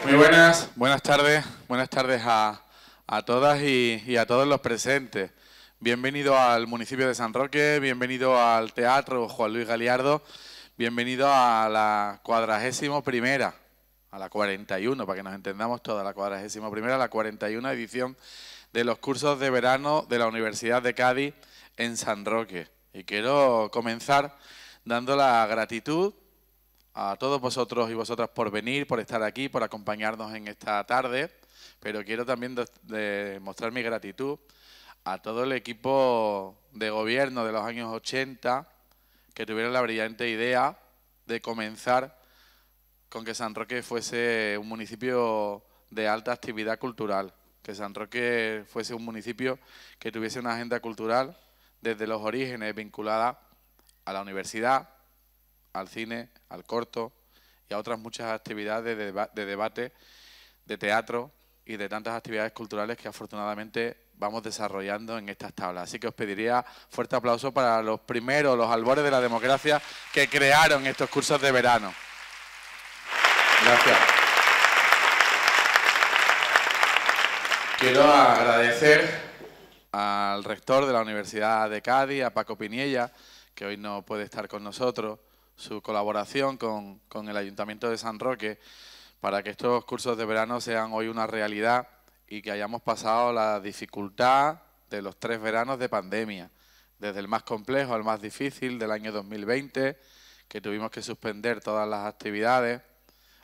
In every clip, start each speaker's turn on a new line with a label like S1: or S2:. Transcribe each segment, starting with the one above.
S1: Muy buenas tardes a todas y a todos los presentes. Bienvenido al municipio de San Roque, bienvenido al Teatro Juan Luis Galiardo, bienvenido a la 41ª, a la 41, para que nos entendamos todas, la 41ª, la 41 edición de los cursos de verano de la Universidad de Cádiz en San Roque. Y quiero comenzar dando la gratitud a todos vosotros y vosotras por venir, por estar aquí, por acompañarnos en esta tarde, pero quiero también mostrar mi gratitud a todo el equipo de gobierno de los años 80 que tuvieron la brillante idea de comenzar con que San Roque fuese un municipio de alta actividad cultural, que San Roque fuese un municipio que tuviese una agenda cultural desde los orígenes vinculada a la universidad, al cine, al corto y a otras muchas actividades de debate, de teatro y de tantas actividades culturales que afortunadamente vamos desarrollando en estas tablas. Así que os pediría fuerte aplauso para los primeros, los albores de la democracia que crearon estos cursos de verano. Gracias. Quiero agradecer al rector de la Universidad de Cádiz, a Paco Piniella, que hoy no puede estar con nosotros, su colaboración con el Ayuntamiento de San Roque para que estos cursos de verano sean hoy una realidad y que hayamos pasado la dificultad de los 3 veranos de pandemia, desde el más complejo al más difícil del año 2020, que tuvimos que suspender todas las actividades,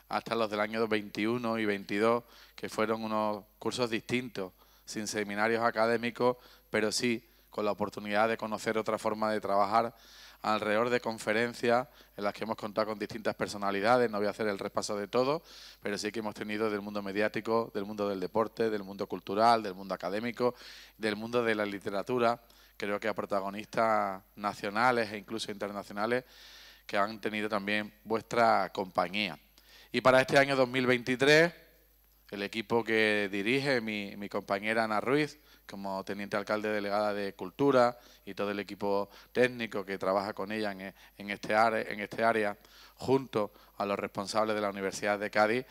S1: hasta los del año 21 y 22, que fueron unos cursos distintos, sin seminarios académicos, pero sí con la oportunidad de conocer otra forma de trabajar alrededor de conferencias en las que hemos contado con distintas personalidades. No voy a hacer el repaso de todo, pero sí que hemos tenido del mundo mediático, del mundo del deporte, del mundo cultural, del mundo académico, del mundo de la literatura, creo que a protagonistas nacionales e incluso internacionales que han tenido también vuestra compañía. Y para este año 2023, el equipo que dirige mi compañera Ana Ruiz, como teniente alcalde delegada de Cultura, y todo el equipo técnico que trabaja con ella en este área, junto a los responsables de la Universidad de Cádiz,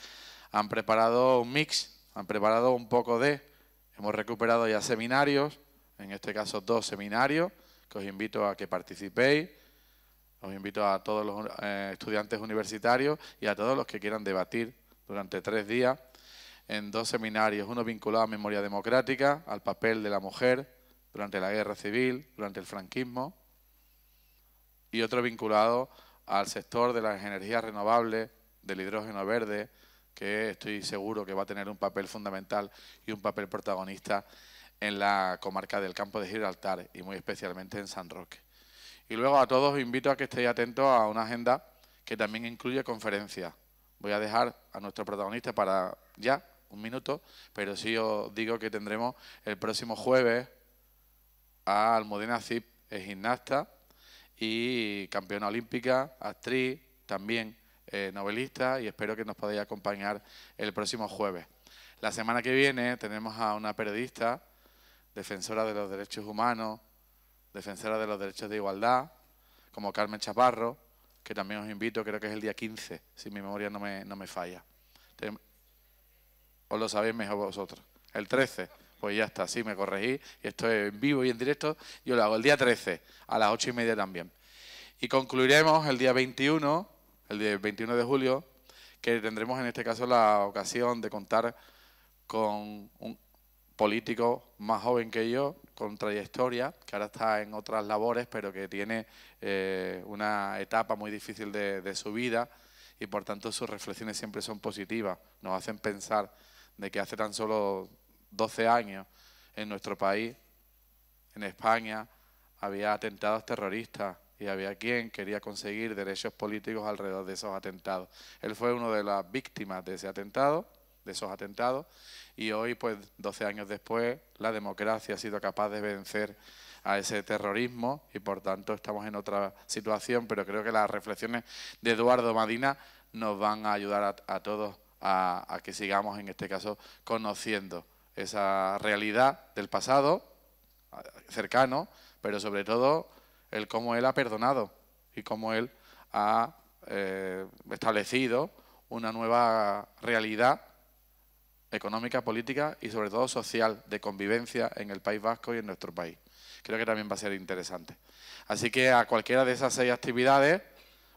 S1: han preparado un mix, han preparado un poco hemos recuperado ya seminarios, en este caso 2 seminarios, que os invito a que participéis, os invito a todos los estudiantes universitarios y a todos los que quieran debatir durante 3 días, en 2 seminarios, uno vinculado a memoria democrática, al papel de la mujer durante la guerra civil, durante el franquismo, y otro vinculado al sector de las energías renovables, del hidrógeno verde, que estoy seguro que va a tener un papel fundamental y un papel protagonista en la comarca del Campo de Gibraltar y muy especialmente en San Roque. Y luego a todos os invito a que estéis atentos a una agenda que también incluye conferencias. Voy a dejar a nuestro protagonista para ya, 1 minuto, pero sí os digo que tendremos el próximo jueves a Almudena Cip, es gimnasta y campeona olímpica, actriz, también novelista, y espero que nos podáis acompañar el próximo jueves. La semana que viene tenemos a una periodista, defensora de los derechos humanos, defensora de los derechos de igualdad, como Carmen Chaparro, que también os invito, creo que es el día 15, si mi memoria no me falla. Os lo sabéis mejor vosotros. El 13, pues ya está, sí, me corregí, y esto es en vivo y en directo, yo lo hago el día 13, a las 8:30 también. Y concluiremos el día 21, el día 21 de julio, que tendremos en este caso la ocasión de contar con un político más joven que yo, con trayectoria, que ahora está en otras labores, pero que tiene una etapa muy difícil de su vida y por tanto sus reflexiones siempre son positivas, nos hacen pensar de que hace tan solo 12 años en nuestro país, en España, había atentados terroristas y había quien quería conseguir derechos políticos alrededor de esos atentados. Él fue una de las víctimas de esos atentados, y hoy, pues 12 años después, la democracia ha sido capaz de vencer a ese terrorismo y por tanto estamos en otra situación, pero creo que las reflexiones de Eduardo Madina nos van a ayudar a todos a que sigamos, en este caso, conociendo esa realidad del pasado cercano, pero sobre todo el cómo él ha perdonado y cómo él ha establecido una nueva realidad económica, política y sobre todo social, de convivencia en el País Vasco y en nuestro país. Creo que también va a ser interesante. Así que a cualquiera de esas 6 actividades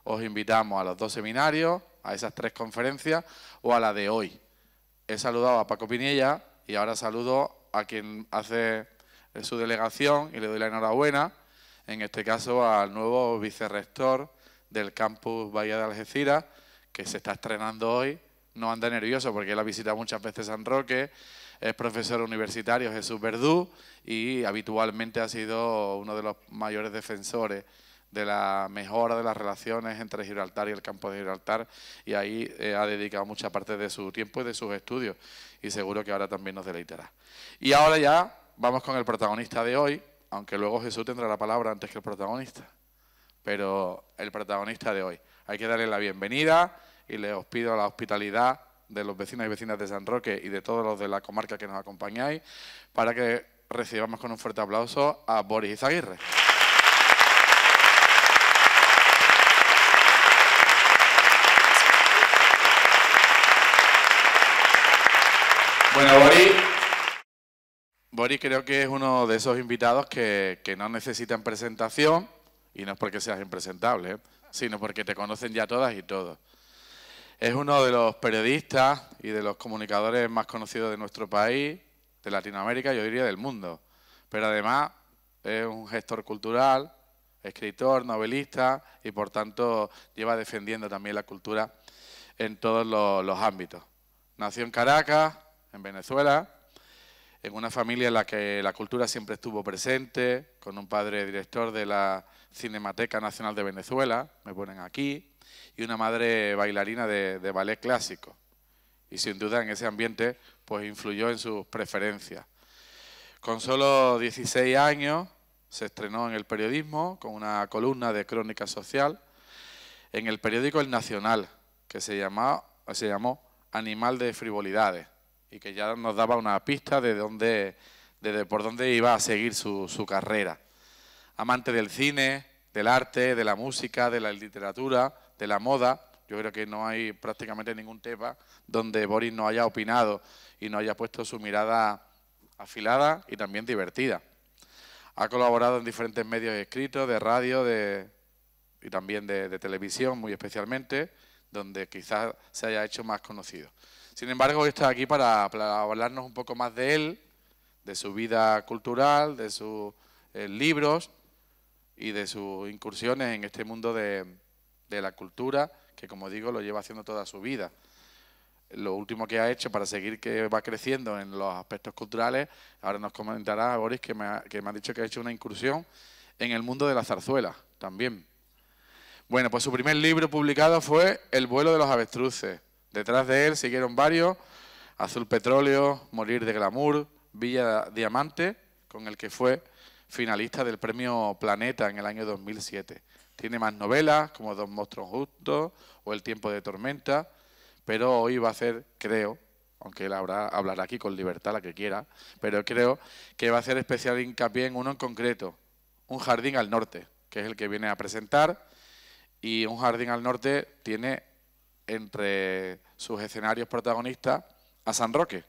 S1: os invitamos a los 2 seminarios, a esas 3 conferencias o a la de hoy. He saludado a Paco Piniella y ahora saludo a quien hace su delegación y le doy la enhorabuena, en este caso al nuevo vicerrector del campus Bahía de Algeciras, que se está estrenando hoy. No anda nervioso porque él ha visitado muchas veces San Roque, es profesor universitario Jesús Verdú y habitualmente ha sido uno de los mayores defensores de la mejora de las relaciones entre Gibraltar y el campo de Gibraltar, y ahí ha dedicado mucha parte de su tiempo y de sus estudios, y seguro que ahora también nos deleitará. Y ahora ya vamos con el protagonista de hoy, aunque luego Jesús tendrá la palabra antes que el protagonista, pero el protagonista de hoy. Hay que darle la bienvenida y les os pido la hospitalidad de los vecinos y vecinas de San Roque y de todos los de la comarca que nos acompañáis para que recibamos con un fuerte aplauso a Boris Izaguirre. Bueno, Boris creo que es uno de esos invitados que no necesitan presentación, y no es porque seas impresentable, sino porque te conocen ya todas y todos. Es uno de los periodistas y de los comunicadores más conocidos de nuestro país, de Latinoamérica, yo diría del mundo. Pero además es un gestor cultural, escritor, novelista y por tanto lleva defendiendo también la cultura en todos los ámbitos. Nació en Caracas, en Venezuela, en una familia en la que la cultura siempre estuvo presente, con un padre director de la Cinemateca Nacional de Venezuela, me ponen aquí, y una madre bailarina de ballet clásico. Y sin duda en ese ambiente pues influyó en sus preferencias. Con solo 16 años se estrenó en el periodismo con una columna de crónica social en el periódico El Nacional, que se llamó Animal de Frivolidades, y que ya nos daba una pista de por dónde iba a seguir su carrera. Amante del cine, del arte, de la música, de la literatura, de la moda. Yo creo que no hay prácticamente ningún tema donde Boris no haya opinado y no haya puesto su mirada afilada y también divertida. Ha colaborado en diferentes medios escritos, de radio y también de televisión, muy especialmente, donde quizás se haya hecho más conocido. Sin embargo, hoy está aquí para hablarnos un poco más de él, de su vida cultural, de sus libros y de sus incursiones en este mundo de la cultura, que como digo, lo lleva haciendo toda su vida. Lo último que ha hecho para seguir que va creciendo en los aspectos culturales, ahora nos comentará Boris, que me ha dicho que ha hecho una incursión en el mundo de la zarzuela también. Bueno, pues su primer libro publicado fue El vuelo de los avestruces. Detrás de él siguieron varios: Azul Petróleo, Morir de Glamour, Villa Diamante, con el que fue finalista del premio Planeta en el año 2007. Tiene más novelas como Dos monstruos juntos o El tiempo de tormenta, pero hoy va a hacer, creo, aunque él hablará aquí con libertad la que quiera, pero creo que va a hacer especial hincapié en uno en concreto, Un jardín al norte, que es el que viene a presentar Y Un jardín al norte tiene entre sus escenarios protagonistas a San Roque.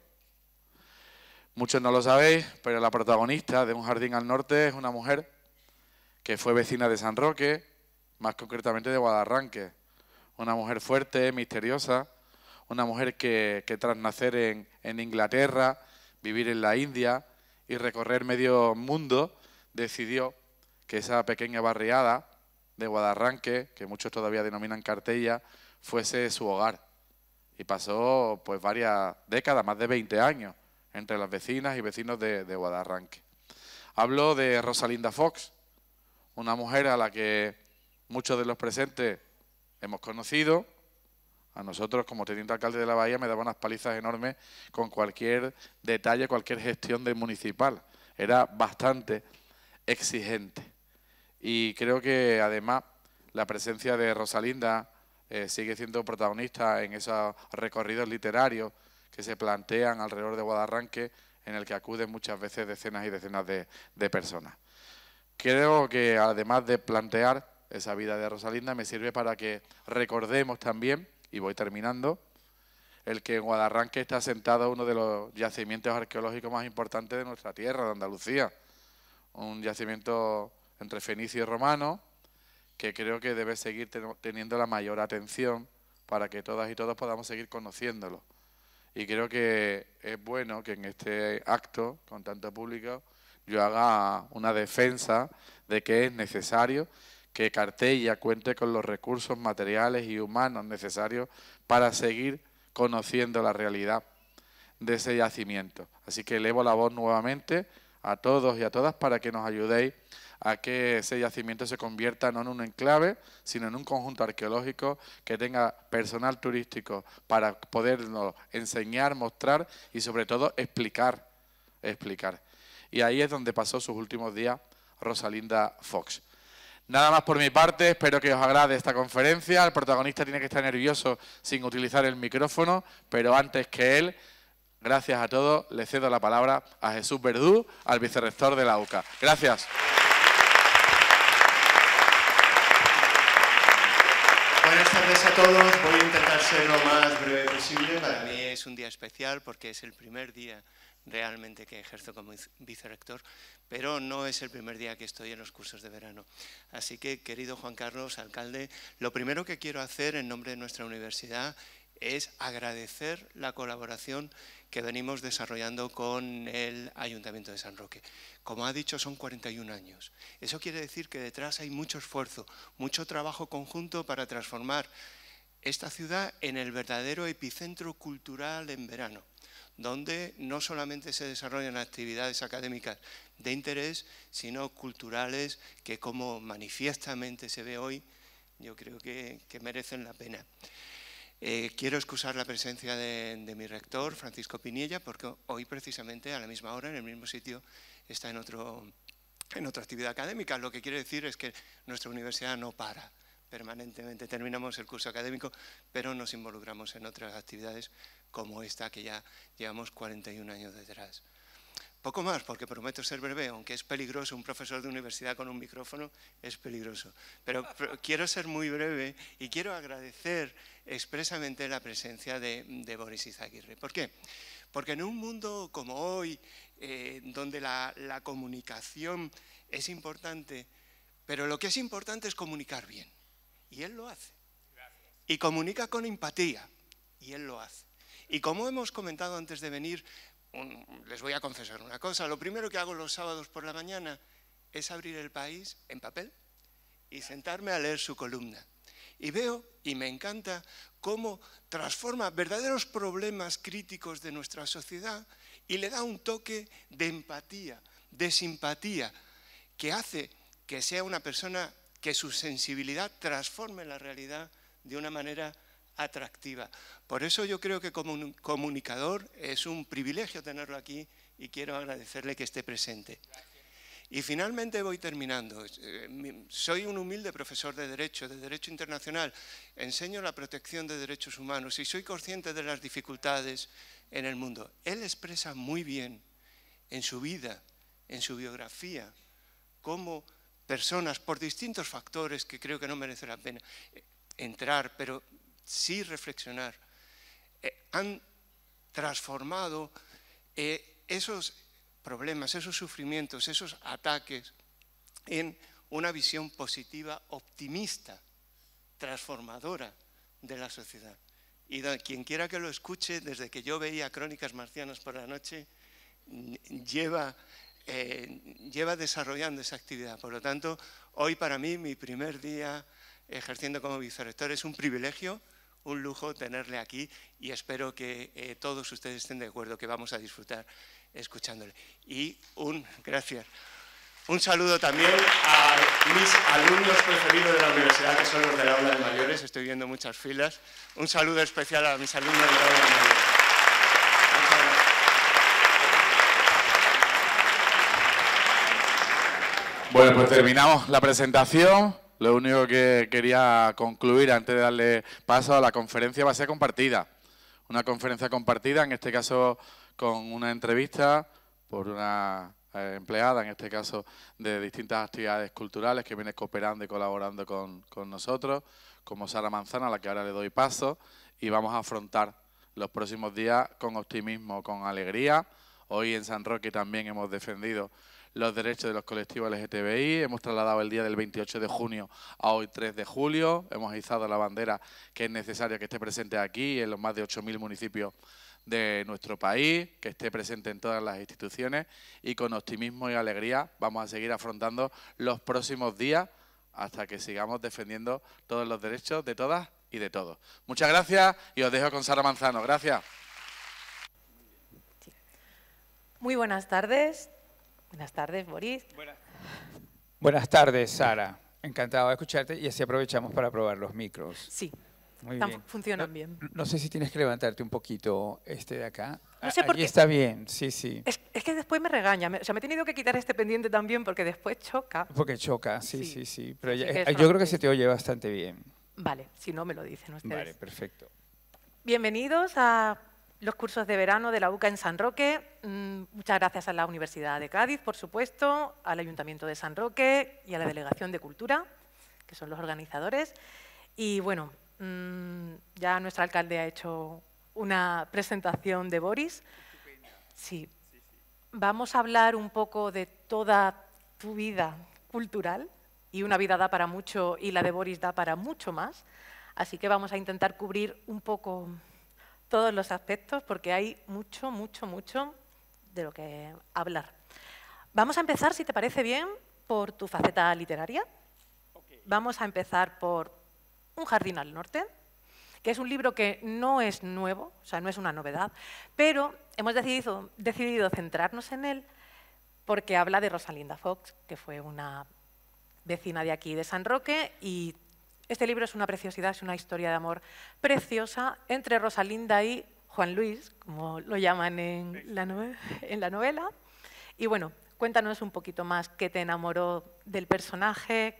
S1: Muchos no lo sabéis, pero la protagonista de Un jardín al norte es una mujer que fue vecina de San Roque, más concretamente de Guadarranque. Una mujer fuerte, misteriosa, una mujer que tras nacer en Inglaterra, vivir en la India y recorrer medio mundo, decidió que esa pequeña barriada de Guadarranque, que muchos todavía denominan Cartella, fuese su hogar. Y pasó pues varias décadas, más de 20 años, entre las vecinas y vecinos de Guadarranque. Hablo de Rosalinda Fox, una mujer a la que muchos de los presentes hemos conocido. A nosotros, como teniente alcalde de la Bahía, me daba unas palizas enormes con cualquier detalle, cualquier gestión del municipal. Era bastante exigente. Y creo que además la presencia de Rosalinda sigue siendo protagonista en esos recorridos literarios que se plantean alrededor de Guadarranque, en el que acuden muchas veces decenas y decenas de personas. Creo que además de plantear esa vida de Rosalinda, me sirve para que recordemos también, y voy terminando, el que en Guadarranque está asentado uno de los yacimientos arqueológicos más importantes de nuestra tierra, de Andalucía. Un yacimiento entre fenicio y romano, que creo que debe seguir teniendo la mayor atención para que todas y todos podamos seguir conociéndolo. Y creo que es bueno que en este acto, con tanto público, yo haga una defensa de que es necesario que Cartella cuente con los recursos materiales y humanos necesarios para seguir conociendo la realidad de ese yacimiento. Así que elevo la voz nuevamente a todos y a todas para que nos ayudéis a que ese yacimiento se convierta no en un enclave, sino en un conjunto arqueológico que tenga personal turístico para podernos enseñar, mostrar y sobre todo explicar. Y ahí es donde pasó sus últimos días Rosalinda Fox. Nada más por mi parte, espero que os agrade esta conferencia. El protagonista tiene que estar nervioso sin utilizar el micrófono, pero antes que él, gracias a todos, le cedo la palabra a Jesús Verdú, al vicerrector de la UCA. Gracias.
S2: Buenas tardes a todos. Voy a intentar ser lo más breve posible. Para mí es un día especial porque es el primer día realmente que ejerzo como vicerrector, pero no es el primer día que estoy en los cursos de verano. Así que, querido Juan Carlos, alcalde, lo primero que quiero hacer en nombre de nuestra universidad es agradecer la colaboración que venimos desarrollando con el Ayuntamiento de San Roque. Como ha dicho, son 41 años. Eso quiere decir que detrás hay mucho esfuerzo, mucho trabajo conjunto para transformar esta ciudad en el verdadero epicentro cultural en verano, donde no solamente se desarrollan actividades académicas de interés, sino culturales que, como manifiestamente se ve hoy, yo creo que merecen la pena. Quiero excusar la presencia de mi rector, Francisco Piniella, porque hoy precisamente a la misma hora, en el mismo sitio, está en otra actividad académica. Lo que quiere decir es que nuestra universidad no para permanentemente. Terminamos el curso académico, pero nos involucramos en otras actividades como esta que ya llevamos 41 años detrás. Poco más, porque prometo ser breve, aunque es peligroso, un profesor de universidad con un micrófono es peligroso. Pero quiero ser muy breve y quiero agradecer expresamente la presencia de Boris Izaguirre. ¿Por qué? Porque en un mundo como hoy, donde la comunicación es importante, pero lo que es importante es comunicar bien. Y él lo hace. Y comunica con empatía. Y él lo hace. Y como hemos comentado antes de venir, les voy a confesar una cosa. Lo primero que hago los sábados por la mañana es abrir El País en papel y sentarme a leer su columna. Y veo, y me encanta, cómo transforma verdaderos problemas críticos de nuestra sociedad y le da un toque de empatía, de simpatía, que hace que sea una persona que su sensibilidad transforme la realidad de una manera atractiva. Por eso yo creo que como un comunicador es un privilegio tenerlo aquí y quiero agradecerle que esté presente. Y finalmente voy terminando. Soy un humilde profesor de Derecho Internacional. Enseño la protección de derechos humanos y soy consciente de las dificultades en el mundo. Él expresa muy bien en su vida, en su biografía, cómo personas, por distintos factores que creo que no merece la pena entrar, pero sí reflexionar, han transformado esos problemas, esos sufrimientos, esos ataques en una visión positiva, optimista, transformadora de la sociedad. Y quien quiera que lo escuche, desde que yo veía Crónicas Marcianas por la noche, lleva desarrollando esa actividad. Por lo tanto, hoy para mí, mi primer día ejerciendo como vicerrector, es un privilegio, un lujo tenerle aquí, y espero que todos ustedes estén de acuerdo que vamos a disfrutar escuchándole. Y gracias. Un saludo también a mis alumnos preferidos de la universidad, que son los del aula de mayores. Estoy viendo muchas filas. Un saludo especial a mis alumnos del aula de mayores. Muchas gracias.
S1: Bueno, pues terminamos la presentación. Lo único que quería concluir antes de darle paso a la conferencia va a ser compartida. Una conferencia compartida, en este caso con una entrevista por una empleada, en este caso de distintas actividades culturales que viene cooperando y colaborando con nosotros, como Sara Manzano, a la que ahora le doy paso, y vamos a afrontar los próximos días con optimismo, con alegría. Hoy en San Roque también hemos defendido los derechos de los colectivos LGTBI, hemos trasladado el día del 28 de junio a hoy 3 de julio, hemos izado la bandera que es necesario que esté presente aquí en los más de 8.000 municipios de nuestro país, que esté presente en todas las instituciones, y con optimismo y alegría vamos a seguir afrontando los próximos días hasta que sigamos defendiendo todos los derechos de todas y de todos. Muchas gracias y os dejo con Sara Manzano. Gracias.
S3: Muy buenas tardes. Buenas tardes, Boris.
S4: Buenas tardes, Sara. Encantado de escucharte, y así aprovechamos para probar los micros.
S3: Sí.
S4: Muy bien.
S3: Funcionan bien.
S4: No sé si tienes que levantarte un poquito de acá.
S3: No sé por qué.
S4: Está bien, sí, sí.
S3: Es que después me regaña. O sea, me he tenido que quitar este pendiente también porque después choca.
S4: Porque choca, sí. Pero
S3: yo
S4: creo que se te oye bastante bien.
S3: Vale, si no me lo dicen ustedes.
S4: Vale, perfecto.
S3: Bienvenidos a los cursos de verano de la UCA en San Roque. Muchas gracias a la Universidad de Cádiz, por supuesto, al Ayuntamiento de San Roque y a la Delegación de Cultura, que son los organizadores. Y bueno, ya nuestro alcalde ha hecho una presentación de Boris. Sí. Vamos a hablar un poco de toda tu vida cultural, y una vida da para mucho y la de Boris da para mucho más. Así que vamos a intentar cubrir un poco todos los aspectos, porque hay mucho de lo que hablar. Vamos a empezar, si te parece bien, por tu faceta literaria. Okay. Vamos a empezar por Un jardín al norte, que es un libro que no es nuevo, o sea, no es una novedad, pero hemos decidido centrarnos en él porque habla de Rosalinda Fox, que fue una vecina de aquí de San Roque, y este libro es una preciosidad, es una historia de amor preciosa entre Rosalinda y Juan Luis, como lo llaman en la novela. Y bueno, cuéntanos un poquito más qué te enamoró del personaje.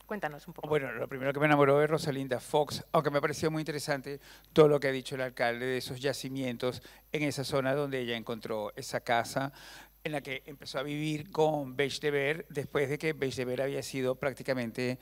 S3: Cuéntanos un poco.
S4: Bueno, lo primero que me enamoró es Rosalinda Fox, aunque me pareció muy interesante todo lo que ha dicho el alcalde de esos yacimientos en esa zona donde ella encontró esa casa en la que empezó a vivir con Beigbeder, después de que Beigbeder había sido prácticamente,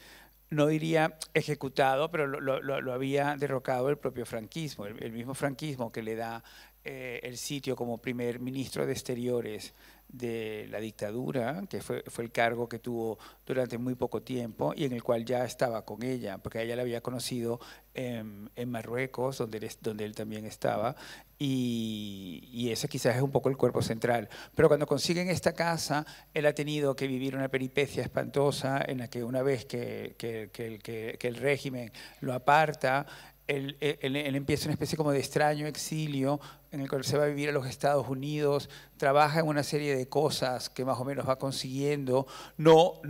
S4: no diría ejecutado, pero lo había derrocado el propio franquismo, el mismo franquismo que le da el sitio como primer ministro de Exteriores de la dictadura, que fue el cargo que tuvo durante muy poco tiempo y en el cual ya estaba con ella, porque ella la había conocido en Marruecos, donde él también estaba, y ese quizás es un poco el cuerpo central. Pero cuando consiguen esta casa, él ha tenido que vivir una peripecia espantosa en la que una vez que el régimen lo aparta, él empieza una especie como de extraño exilio en el cual se va a vivir a los Estados Unidos, trabaja en una serie de cosas que más o menos va consiguiendo, no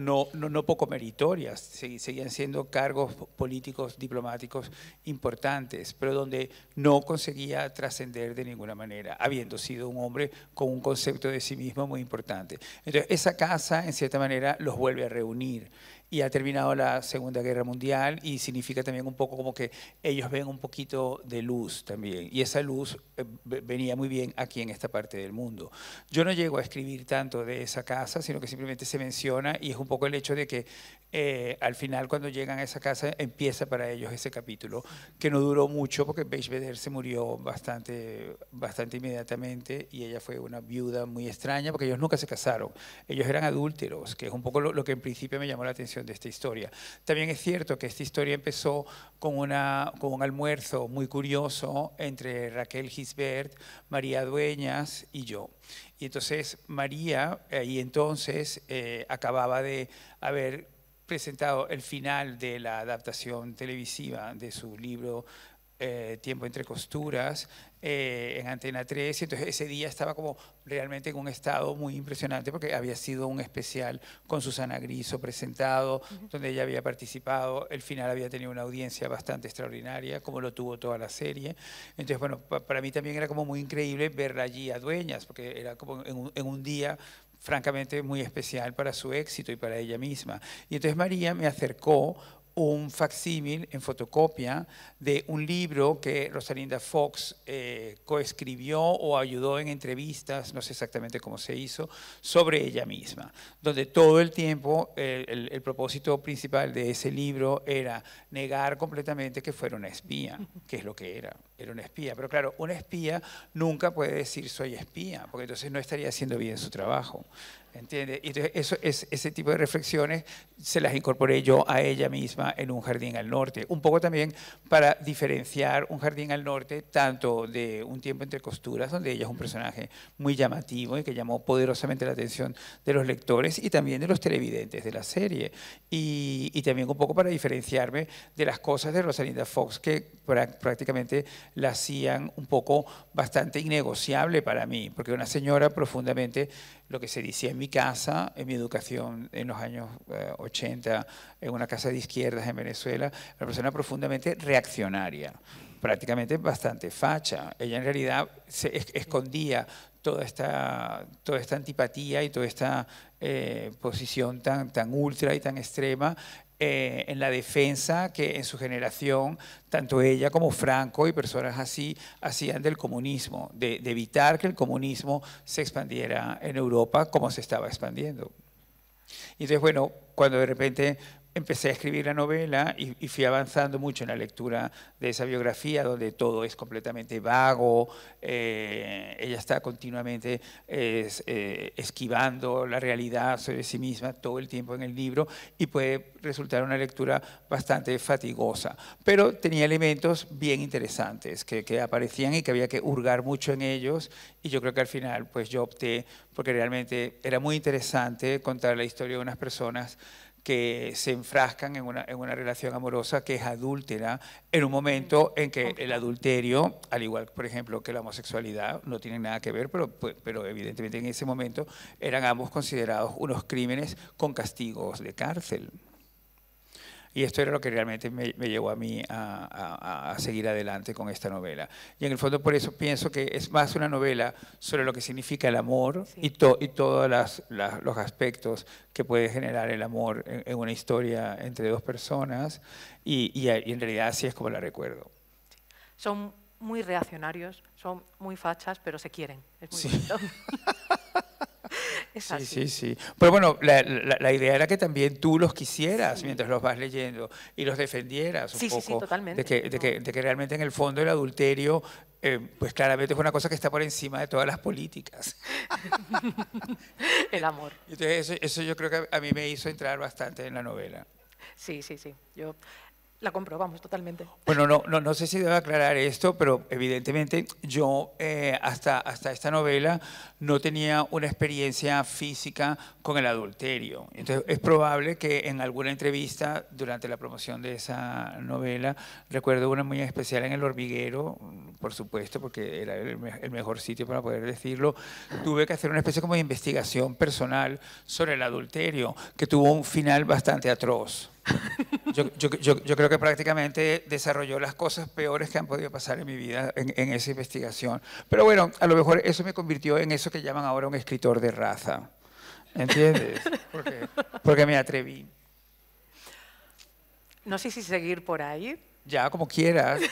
S4: poco meritorias, seguían siendo cargos políticos, diplomáticos importantes, pero donde no conseguía trascender de ninguna manera, habiendo sido un hombre con un concepto de sí mismo muy importante. Entonces, esa casa, en cierta manera, los vuelve a reunir. y ha terminado la Segunda Guerra Mundial y significa también un poco como que ellos ven un poquito de luz también y esa luz venía muy bien aquí en esta parte del mundo. Yo no llego a escribir tanto de esa casa, sino que simplemente se menciona y es un poco el hecho de que al final cuando llegan a esa casa empieza para ellos ese capítulo que no duró mucho porque Beigbeder se murió bastante inmediatamente y ella fue una viuda muy extraña porque ellos nunca se casaron, ellos eran adúlteros, que es un poco lo que en principio me llamó la atención de esta historia. También es cierto que esta historia empezó con un almuerzo muy curioso entre Raquel Gisbert, María Dueñas y yo. Y entonces María, ahí entonces, acababa de haber presentado el final de la adaptación televisiva de su libro Tiempo entre costuras en Antena 3, y entonces ese día estaba como realmente en un estado muy impresionante porque había sido un especial con Susana Griso presentado, donde ella había participado, el final había tenido una audiencia bastante extraordinaria, como lo tuvo toda la serie. Entonces, bueno, para mí también era como muy increíble verla allí a Dueñas, porque era como en un día francamente muy especial para su éxito y para ella misma. Y entonces María me acercó un facsímil en fotocopia de un libro que Rosalinda Fox coescribió o ayudó en entrevistas, no sé exactamente cómo se hizo, sobre ella misma, donde todo el tiempo el propósito principal de ese libro era negar completamente que fuera una espía, que es lo que era una espía. Pero claro, una espía nunca puede decir soy espía, porque entonces no estaría haciendo bien su trabajo. ¿Entiendes? Y entonces ese tipo de reflexiones se las incorporé yo a ella misma en Un jardín al norte. Un poco también para diferenciar Un jardín al norte tanto de Un tiempo entre costuras, donde ella es un personaje muy llamativo y que llamó poderosamente la atención de los lectores y también de los televidentes de la serie. Y también un poco para diferenciarme de las cosas de Rosalinda Fox que prácticamente la hacían un poco bastante innegociable para mí, porque una señora profundamente, lo que se decía en mi casa, en mi educación en los años 80, en una casa de izquierdas en Venezuela, una persona profundamente reaccionaria, prácticamente bastante facha. Ella en realidad se escondía toda esta antipatía y toda esta posición tan ultra y tan extrema en la defensa que en su generación tanto ella como Franco y personas así hacían del comunismo, de evitar que el comunismo se expandiera en Europa como se estaba expandiendo. Y entonces, bueno, cuando de repente empecé a escribir la novela y fui avanzando mucho en la lectura de esa biografía donde todo es completamente vago, ella está continuamente esquivando la realidad sobre sí misma todo el tiempo en el libro y puede resultar una lectura bastante fatigosa, pero tenía elementos bien interesantes que aparecían y que había que hurgar mucho en ellos y yo creo que al final pues yo opté porque realmente era muy interesante contar la historia de unas personas que se enfrascan en una relación amorosa que es adúltera en un momento en que el adulterio, al igual, por ejemplo, que la homosexualidad, no tienen nada que ver, pero evidentemente en ese momento eran ambos considerados unos crímenes con castigos de cárcel. Y esto era lo que realmente me llevó a mí a seguir adelante con esta novela. Y en el fondo por eso pienso que es más una novela sobre lo que significa el amor y todos los aspectos que puede generar el amor en una historia entre dos personas y en realidad así es como la recuerdo.
S3: Son muy reaccionarios, son muy fachas, pero se quieren. Es muy bonito.
S4: Sí. Pero bueno, la idea era que también tú los quisieras mientras los vas leyendo y los defendieras un poco.
S3: Sí, totalmente.
S4: De que realmente en el fondo el adulterio, pues claramente es una cosa que está por encima de todas las políticas.
S3: El amor.
S4: Entonces eso yo creo que a mí me hizo entrar bastante en la novela.
S3: Sí. Yo la comprobamos totalmente.
S4: Bueno, no sé si debo aclarar esto, pero evidentemente yo hasta esta novela no tenía una experiencia física con el adulterio. Entonces es probable que en alguna entrevista durante la promoción de esa novela, recuerdo una muy especial en El Hormiguero, por supuesto, porque era el mejor sitio para poder decirlo, tuve que hacer una especie como de investigación personal sobre el adulterio, que tuvo un final bastante atroz. Yo creo que prácticamente desarrolló las cosas peores que han podido pasar en mi vida en esa investigación. Pero bueno, a lo mejor eso me convirtió en eso que llaman ahora un escritor de raza. ¿Entiendes? Porque me atreví.
S3: No sé si seguir por ahí.
S4: Ya, como quieras.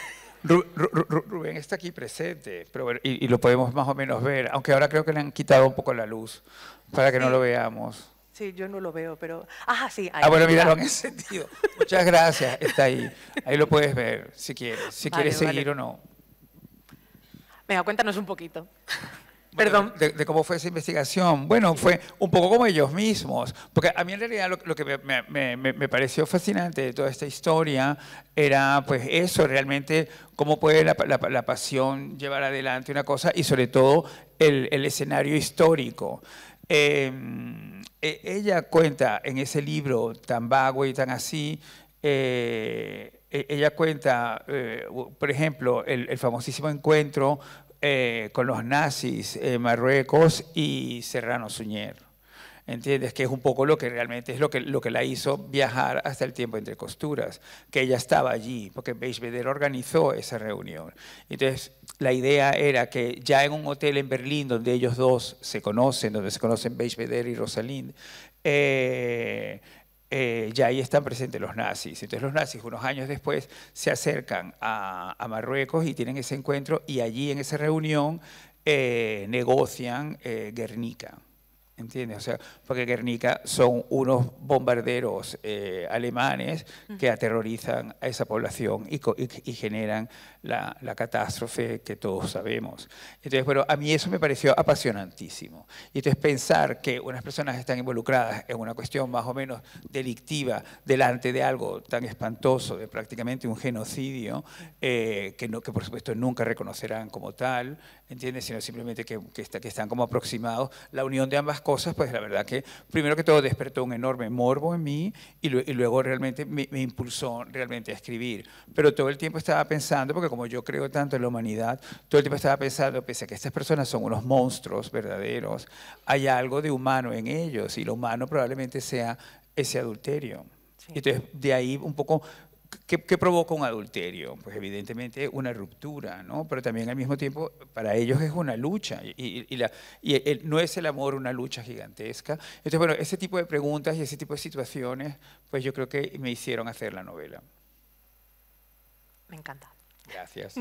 S4: Rubén está aquí presente, pero bueno, y lo podemos más o menos ver, aunque ahora creo que le han quitado un poco la luz para que no lo veamos.
S3: Sí, yo no lo veo, pero... Ah, sí, ahí.
S4: Ah, bueno, mira, lo han encendido. Muchas gracias, está ahí. Ahí lo puedes ver, si quieres. Si quieres seguir o no.
S3: Venga, cuéntanos un poquito.
S4: Bueno,
S3: Perdón.
S4: de cómo fue esa investigación. Bueno, fue un poco como ellos mismos, porque a mí en realidad lo que me pareció fascinante de toda esta historia era pues eso, realmente cómo puede la pasión llevar adelante una cosa y sobre todo el escenario histórico. Ella cuenta en ese libro tan vago y tan así, ella cuenta, por ejemplo, el famosísimo encuentro con los nazis en Marruecos y Serrano Suñer. ¿Entiendes? Que es un poco lo que realmente es lo que la hizo viajar hasta el tiempo entre costuras, que ella estaba allí, porque Beisbeder organizó esa reunión. Entonces, la idea era que ya en un hotel en Berlín, donde ellos dos se conocen, donde se conocen Beisbeder y Rosalind, ya ahí están presentes los nazis. Entonces los nazis unos años después se acercan a Marruecos y tienen ese encuentro y allí en esa reunión negocian Guernica. ¿Entiendes? O sea, porque Guernica son unos bombarderos alemanes que aterrorizan a esa población y generan la catástrofe que todos sabemos. Entonces, bueno, a mí eso me pareció apasionantísimo. Y entonces pensar que unas personas están involucradas en una cuestión más o menos delictiva delante de algo tan espantoso, de prácticamente un genocidio, que por supuesto nunca reconocerán como tal, ¿entiendes? Sino simplemente que están como aproximados. La unión de ambas cosas, pues la verdad que primero que todo despertó un enorme morbo en mí y luego realmente me impulsó realmente a escribir. Pero todo el tiempo estaba pensando, porque como yo creo tanto en la humanidad, todo el tiempo estaba pensando, pese a que estas personas son unos monstruos verdaderos, hay algo de humano en ellos y lo humano probablemente sea ese adulterio. Sí. Entonces, de ahí un poco... ¿Qué provoca un adulterio? Pues evidentemente una ruptura, ¿no? Pero también al mismo tiempo para ellos es una lucha no es el amor una lucha gigantesca. Entonces, bueno, ese tipo de preguntas y ese tipo de situaciones, pues yo creo que me hicieron hacer la novela.
S3: Me encanta.
S4: Gracias.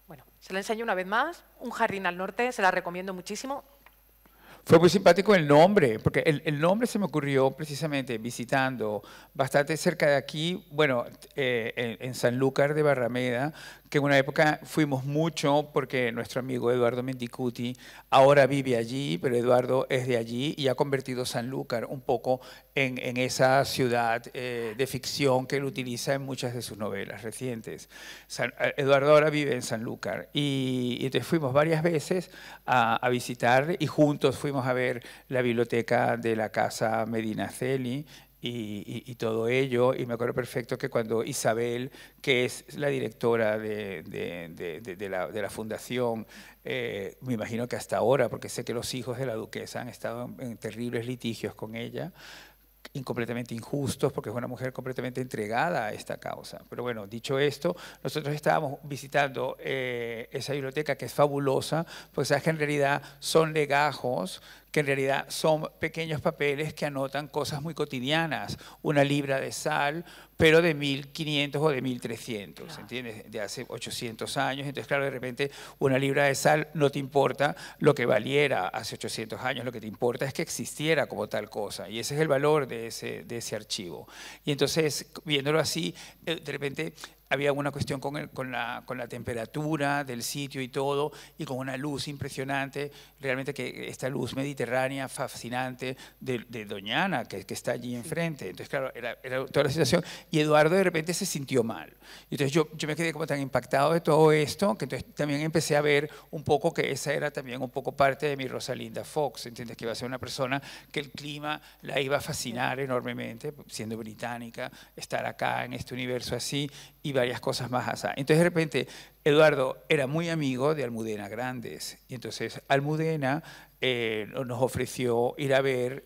S3: Bueno, se la enseño una vez más, Un jardín al norte, se la recomiendo muchísimo.
S4: Fue muy simpático el nombre, porque el nombre se me ocurrió precisamente visitando bastante cerca de aquí, bueno, en Sanlúcar de Barrameda, que en una época fuimos mucho porque nuestro amigo Eduardo Mendicuti ahora vive allí, pero Eduardo es de allí y ha convertido Sanlúcar un poco en esa ciudad de ficción que él utiliza en muchas de sus novelas recientes. Eduardo ahora vive en Sanlúcar y entonces fuimos varias veces a visitar y juntos fuimos a ver la biblioteca de la Casa Medinaceli y todo ello, y me acuerdo perfecto que cuando Isabel, que es la directora de la fundación, me imagino que hasta ahora, porque sé que los hijos de la duquesa han estado en terribles litigios con ella, completamente injustos, porque es una mujer completamente entregada a esta causa. Pero bueno, dicho esto, nosotros estábamos visitando esa biblioteca que es fabulosa, pues sabes que en realidad son legajos, que en realidad son pequeños papeles que anotan cosas muy cotidianas, una libra de sal, pero de 1500 o de 1300, claro. ¿Entiendes? De hace 800 años. Entonces, claro, de repente una libra de sal no te importa lo que valiera hace 800 años, lo que te importa es que existiera como tal cosa. Y ese es el valor de ese archivo. Y entonces, viéndolo así, de repente había una cuestión con la temperatura del sitio y todo, y con una luz impresionante, realmente que esta luz mediterránea fascinante de Doñana, que está allí enfrente. Entonces, claro, era toda la situación, y Eduardo de repente se sintió mal. Y entonces yo me quedé como tan impactado de todo esto, que entonces también empecé a ver un poco que esa era también un poco parte de mi Rosalinda Fox, ¿entiendes? Que iba a ser una persona que el clima la iba a fascinar enormemente, siendo británica, estar acá en este universo así, y varias cosas más así. Entonces de repente Eduardo era muy amigo de Almudena Grandes y entonces Almudena nos ofreció ir a ver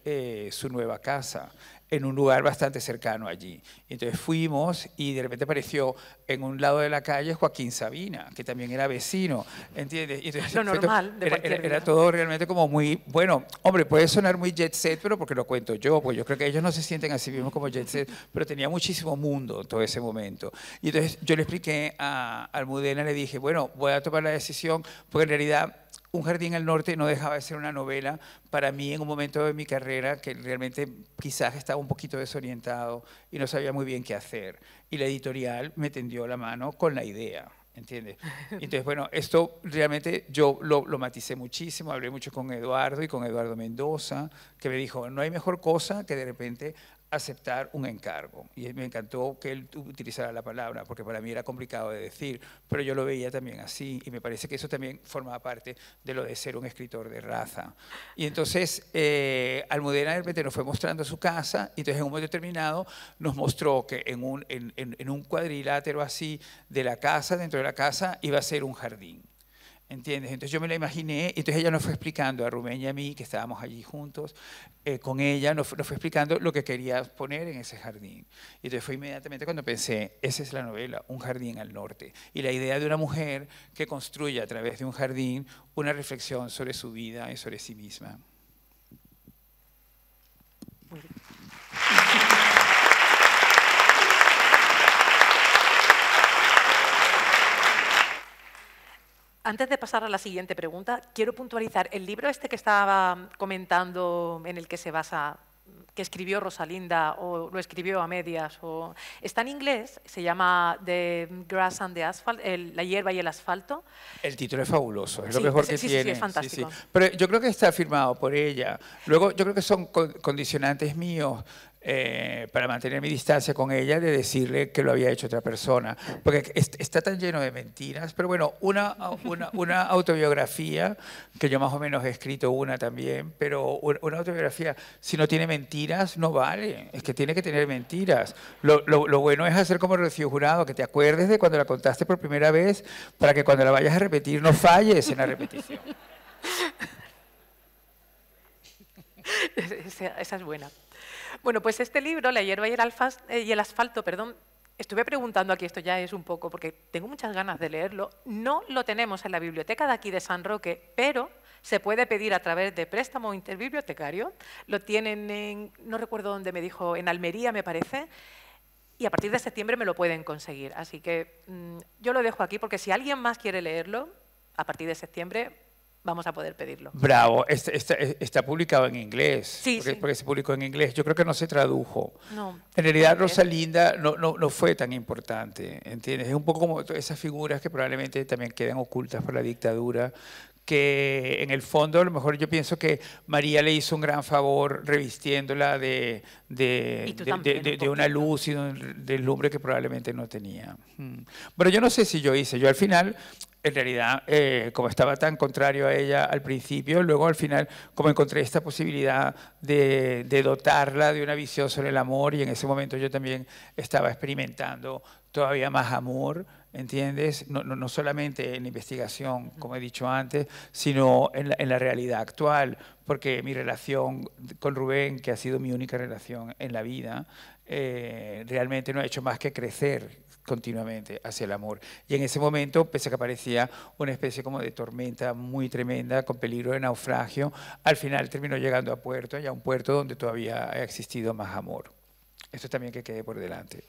S4: su nueva casa en un lugar bastante cercano allí. Entonces fuimos y de repente apareció en un lado de la calle Joaquín Sabina, que también era vecino, ¿entiendes? Y entonces
S3: Lo normal de cualquier
S4: era
S3: vida.
S4: todo realmente como muy, bueno, hombre, puede sonar muy jet set, pero porque lo cuento yo, pues yo creo que ellos no se sienten así mismos como jet set, pero tenía muchísimo mundo en todo ese momento. Y entonces yo le expliqué a Almudena, le dije, bueno, voy a tomar la decisión, porque en realidad Un jardín al norte no dejaba de ser una novela para mí en un momento de mi carrera que realmente quizás estaba un poquito desorientado y no sabía muy bien qué hacer. Y la editorial me tendió la mano con la idea, ¿entiendes? Entonces, bueno, esto realmente yo lo maticé muchísimo, hablé mucho con Eduardo y con Eduardo Mendoza, que me dijo, no hay mejor cosa que de repente aceptar un encargo. Y me encantó que él utilizara la palabra, porque para mí era complicado de decir, pero yo lo veía también así, y me parece que eso también formaba parte de lo de ser un escritor de raza. Y entonces Almudena de repente nos fue mostrando su casa, y entonces en un momento determinado nos mostró que en un cuadrilátero así de la casa, dentro de la casa, iba a ser un jardín. ¿Entiendes? Entonces yo me la imaginé, y entonces ella nos fue explicando a Rubén y a mí, que estábamos allí juntos, con ella, nos fue explicando lo que quería poner en ese jardín. Y entonces fue inmediatamente cuando pensé, esa es la novela, Un jardín al norte. Y la idea de una mujer que construye a través de un jardín una reflexión sobre su vida y sobre sí misma.
S3: Antes de pasar a la siguiente pregunta, quiero puntualizar el libro este que estaba comentando, en el que se basa, que escribió Rosalinda o lo escribió a medias, o está en inglés, se llama The Grass and the Asphalt, la hierba y el asfalto.
S4: El título es fabuloso, es lo
S3: Sí,
S4: mejor que
S3: sí,
S4: tiene.
S3: sí, es fantástico.
S4: Pero yo creo que está firmado por ella. Luego yo creo que son condicionantes míos para mantener mi distancia con ella, de decirle que lo había hecho otra persona. Porque está tan lleno de mentiras. Pero bueno, una autobiografía, que yo más o menos he escrito una también, pero una autobiografía, si no tiene mentiras, no vale. Es que tiene que tener mentiras. Lo bueno es hacer como Rocío Jurado, que te acuerdes de cuando la contaste por primera vez, para que cuando la vayas a repetir no falles en la repetición.
S3: Esa es buena. Bueno, pues este libro, La hierba y el asfalto, perdón, estuve preguntando aquí, esto ya es un poco, porque tengo muchas ganas de leerlo. No lo tenemos en la biblioteca de aquí de San Roque, pero se puede pedir a través de préstamo interbibliotecario. Lo tienen en, no recuerdo dónde me dijo, en Almería me parece, y a partir de septiembre me lo pueden conseguir. Así que yo lo dejo aquí, porque si alguien más quiere leerlo, a partir de septiembre vamos a poder pedirlo.
S4: Bravo, está publicado en inglés,
S3: Sí,
S4: porque se publicó en inglés. Yo creo que no se tradujo.
S3: No,
S4: En realidad Rosalinda no fue tan importante, ¿entiendes? Es un poco como esas figuras que probablemente también quedan ocultas por la dictadura, que en el fondo a lo mejor yo pienso que María le hizo un gran favor revistiéndola de una luz y de un deslumbre que probablemente no tenía. Bueno, yo no sé si yo al final, en realidad, como estaba tan contrario a ella al principio, luego al final, como encontré esta posibilidad de dotarla de una visión sobre el amor, y en ese momento yo también estaba experimentando todavía más amor, ¿entiendes? No solamente en la investigación, como he dicho antes, sino en la realidad actual, porque mi relación con Rubén, que ha sido mi única relación en la vida, realmente no ha hecho más que crecer continuamente hacia el amor. Y en ese momento, pese a que aparecía una especie como de tormenta muy tremenda, con peligro de naufragio, al final terminó llegando a puerto, y a un puerto donde todavía ha existido más amor. Esto también que quede por delante.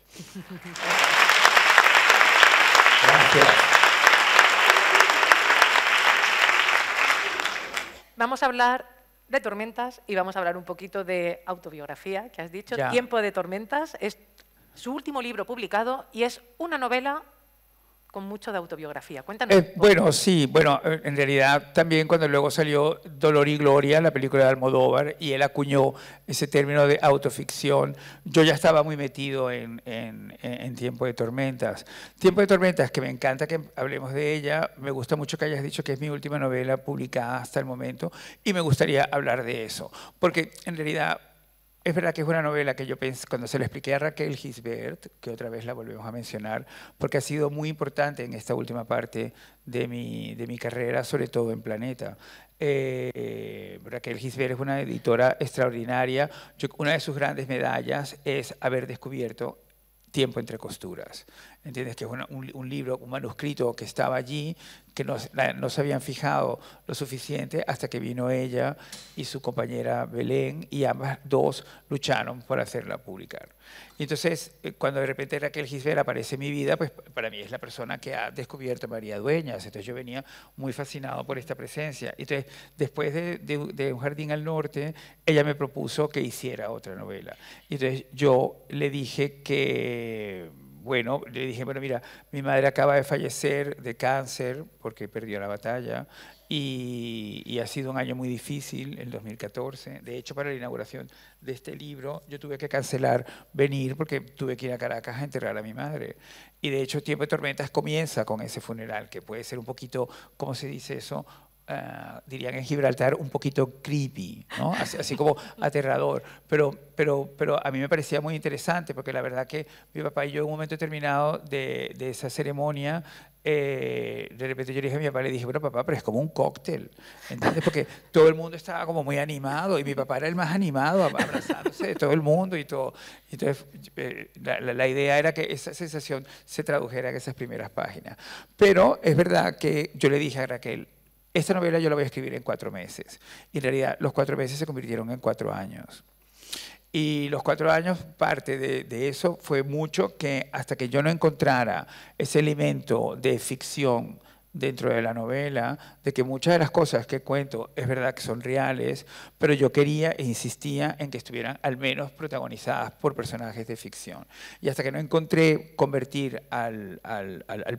S4: Gracias.
S3: Vamos a hablar de tormentas y vamos a hablar un poquito de autobiografía, que has dicho.
S4: Ya.
S3: Tiempo de tormentas es su último libro publicado y es una novela con mucho de autobiografía. Cuéntanos.
S4: Bueno, sí, bueno, en realidad también cuando luego salió Dolor y Gloria, la película de Almodóvar, y él acuñó ese término de autoficción, yo ya estaba muy metido en Tiempo de Tormentas. Tiempo de Tormentas, que me encanta que hablemos de ella, me gusta mucho que hayas dicho que es mi última novela publicada hasta el momento, y me gustaría hablar de eso, porque en realidad es verdad que es una novela que yo pensé, cuando se la expliqué a Raquel Gisbert, que otra vez la volvemos a mencionar, porque ha sido muy importante en esta última parte de mi carrera, sobre todo en Planeta. Raquel Gisbert es una editora extraordinaria. Una de sus grandes medallas es haber descubierto Tiempo entre costuras. ¿Entiendes? Que es un libro, un manuscrito que estaba allí, que no se habían fijado lo suficiente hasta que vino ella y su compañera Belén, y ambas dos lucharon por hacerla publicar. Y entonces, cuando de repente Raquel Gisbert aparece en mi vida, pues para mí es la persona que ha descubierto a María Dueñas. Entonces yo venía muy fascinado por esta presencia. Entonces, después de Un jardín al norte, ella me propuso que hiciera otra novela. Y entonces yo le dije que... Bueno, le dije, bueno, mira, mi madre acaba de fallecer de cáncer porque perdió la batalla y ha sido un año muy difícil, el 2014. De hecho, para la inauguración de este libro, yo tuve que cancelar venir porque tuve que ir a Caracas a enterrar a mi madre. Y de hecho, Tiempo de Tormentas comienza con ese funeral, que puede ser un poquito, ¿cómo se dice eso? Dirían en Gibraltar, un poquito creepy, ¿no? Así como aterrador, pero a mí me parecía muy interesante porque la verdad que mi papá y yo en un momento determinado de esa ceremonia, de repente yo le dije a mi papá, le dije, bueno papá, pero es como un cóctel, ¿entiendes? Porque todo el mundo estaba como muy animado y mi papá era el más animado, abrazándose de todo el mundo y todo. Entonces la idea era que esa sensación se tradujera en esas primeras páginas. Pero es verdad que yo le dije a Raquel, esta novela yo la voy a escribir en 4 meses. Y en realidad los 4 meses se convirtieron en 4 años. Y los 4 años, parte de eso fue mucho que hasta que yo no encontrara ese elemento de ficción dentro de la novela, de que muchas de las cosas que cuento es verdad que son reales, pero yo quería e insistía en que estuvieran al menos protagonizadas por personajes de ficción. Y hasta que no encontré convertir al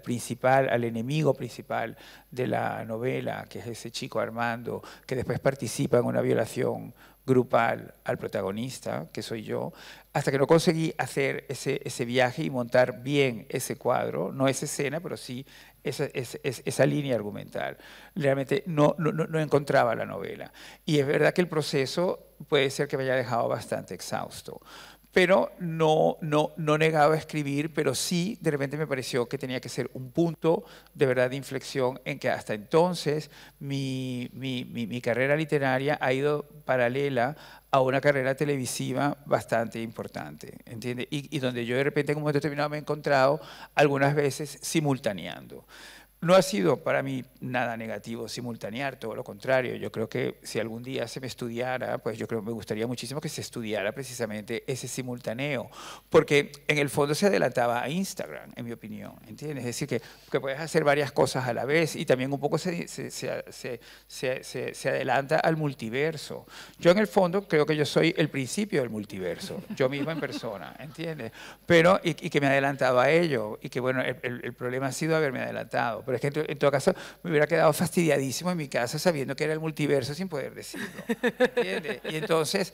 S4: principal, al enemigo principal de la novela, que es ese chico Armando, que después participa en una violación grupal al protagonista, que soy yo, hasta que no conseguí hacer ese viaje y montar bien ese cuadro, no esa escena, pero sí esa línea argumental. Realmente no encontraba la novela. Y es verdad que el proceso puede ser que me haya dejado bastante exhausto. Pero no negaba a escribir, pero sí de repente me pareció que tenía que ser un punto de verdad de inflexión en que hasta entonces mi carrera literaria ha ido paralela a una carrera televisiva bastante importante, ¿entiendes? Y donde yo de repente en un momento determinado me he encontrado algunas veces simultaneando. No ha sido para mí nada negativo simultanear, todo lo contrario. Yo creo que si algún día se me estudiara, pues yo creo que me gustaría muchísimo que se estudiara precisamente ese simultáneo, porque en el fondo se adelantaba a Instagram, en mi opinión, ¿entiendes? Es decir, que puedes hacer varias cosas a la vez y también un poco se adelanta al multiverso. Yo en el fondo creo que yo soy el principio del multiverso, yo mismo en persona, ¿entiendes? Pero, y que me adelantaba a ello, y que bueno, el problema ha sido haberme adelantado. Pero es que en todo caso me hubiera quedado fastidiadísimo en mi casa sabiendo que era el multiverso sin poder decirlo, ¿entiendes? Y entonces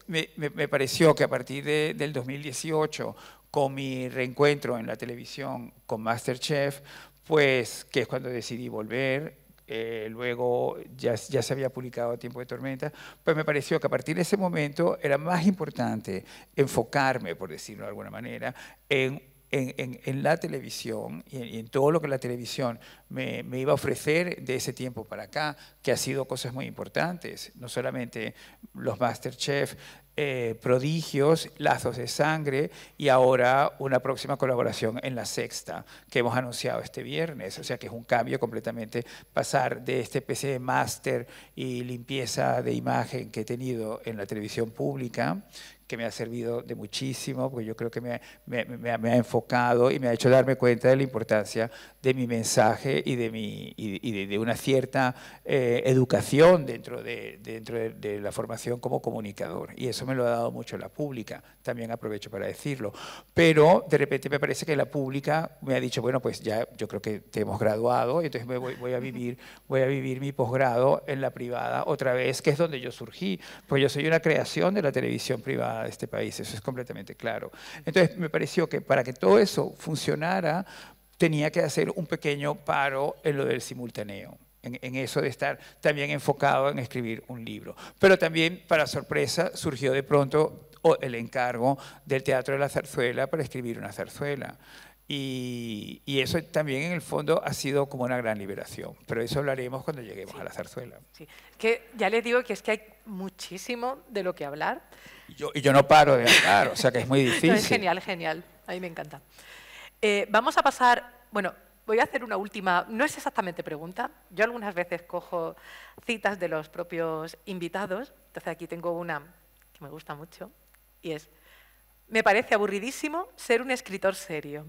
S4: me pareció que a partir del 2018, con mi reencuentro en la televisión con MasterChef, pues que es cuando decidí volver, luego ya se había publicado Tiempo de Tormenta, pues me pareció que a partir de ese momento era más importante enfocarme, por decirlo de alguna manera, en la televisión y en todo lo que la televisión me iba a ofrecer de ese tiempo para acá, que ha sido cosas muy importantes, no solamente los MasterChef, Prodigios, Lazos de Sangre y ahora una próxima colaboración en La Sexta que hemos anunciado este viernes, o sea que es un cambio completamente, pasar de esta especie de máster y limpieza de imagen que he tenido en la televisión pública, que me ha servido de muchísimo, porque yo creo que me ha enfocado y me ha hecho darme cuenta de la importancia de mi mensaje y de una cierta educación dentro de la formación como comunicador. Y eso me lo ha dado mucho la pública, también aprovecho para decirlo. Pero de repente me parece que la pública me ha dicho, bueno, pues ya yo creo que te hemos graduado, y entonces voy a vivir mi posgrado en la privada otra vez, que es donde yo surgí, pues yo soy una creación de la televisión privada de este país, eso es completamente claro. Entonces me pareció que para que todo eso funcionara tenía que hacer un pequeño paro en lo del simultáneo. en eso de estar también enfocado en escribir un libro. Pero también, para sorpresa, surgió de pronto el encargo del Teatro de la Zarzuela para escribir una zarzuela. Y eso también en el fondo ha sido como una gran liberación, pero eso hablaremos cuando lleguemos a la zarzuela.
S3: Sí. Que ya les digo que es que hay muchísimo de lo que hablar.
S4: Y yo no paro de hablar, o sea que es muy difícil.
S3: No, es genial, genial, a mí me encanta. Vamos a pasar, bueno, voy a hacer una última, no es exactamente pregunta, yo algunas veces cojo citas de los propios invitados, entonces aquí tengo una que me gusta mucho y es: me parece aburridísimo ser un escritor serio.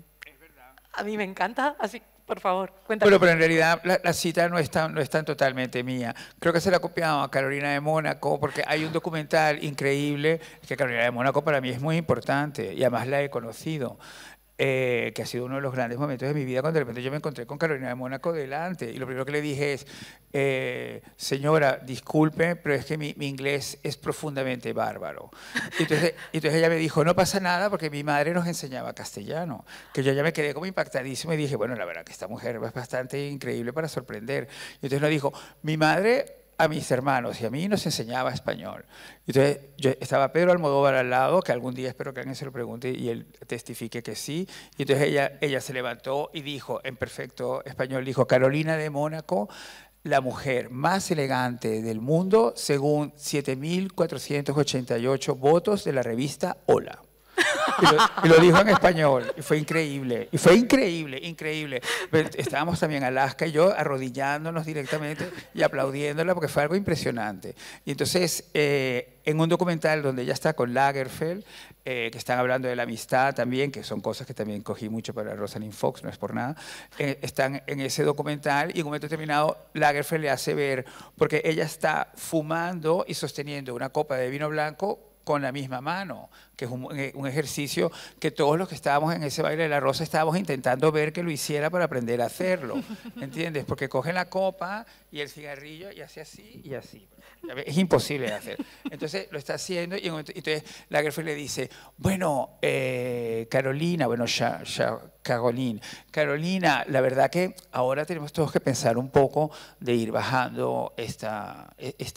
S3: A mí me encanta, así, por favor, cuéntame.
S4: Bueno, pero en realidad la cita no es tan totalmente mía. Creo que se la copiamos a Carolina de Mónaco porque hay un documental increíble, que Carolina de Mónaco para mí es muy importante y además la he conocido. Que ha sido uno de los grandes momentos de mi vida cuando de repente yo me encontré con Carolina de Mónaco delante y lo primero que le dije es: señora, disculpe, pero es que mi inglés es profundamente bárbaro. Entonces ella me dijo: no pasa nada porque mi madre nos enseñaba castellano, que yo ya me quedé como impactadísimo y dije: bueno, la verdad que esta mujer es bastante increíble para sorprender. Y entonces nos dijo: mi madre a mis hermanos y a mí nos enseñaba español. Entonces yo estaba Pedro Almodóvar al lado, que algún día espero que alguien se lo pregunte y él testifique que sí. Y entonces ella se levantó y dijo en perfecto español, dijo: Carolina de Mónaco, la mujer más elegante del mundo según 7.488 votos de la revista Hola. Y lo dijo en español, y fue increíble, increíble. Pero estábamos también Alaska y yo arrodillándonos directamente y aplaudiéndola porque fue algo impresionante. Y entonces, en un documental donde ella está con Lagerfeld, que están hablando de la amistad también, que son cosas que también cogí mucho para Rosalind Fox, no es por nada, están en ese documental y en un momento determinado Lagerfeld le hace ver, porque ella está fumando y sosteniendo una copa de vino blanco con la misma mano, que es un ejercicio que todos los que estábamos en ese baile de la rosa estábamos intentando ver que lo hiciera para aprender a hacerlo, ¿entiendes? Porque cogen la copa y el cigarrillo y hace así y así. Es imposible de hacer. Entonces lo está haciendo y entonces Lagerfeld le dice: bueno, Carolina, Carolina, la verdad que ahora tenemos todos que pensar un poco de ir bajando esta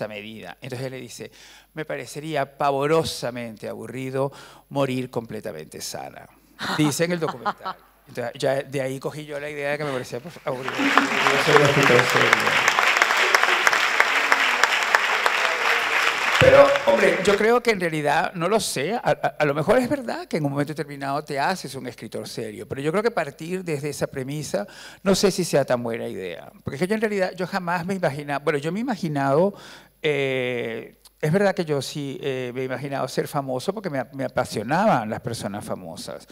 S4: medida. Entonces él le dice: me parecería pavorosamente aburrido morir completamente sana. Dice en el documental. Entonces, ya de ahí cogí yo la idea de que me parecía aburrido. Pero, hombre, yo creo que en realidad, no lo sé, a lo mejor es verdad que en un momento determinado te haces un escritor serio, pero yo creo que partir desde esa premisa, no sé si sea tan buena idea. Porque es que yo en realidad, yo jamás me imaginaba, bueno, yo me he imaginado, es verdad que yo sí me he imaginado ser famoso porque me apasionaban las personas famosas.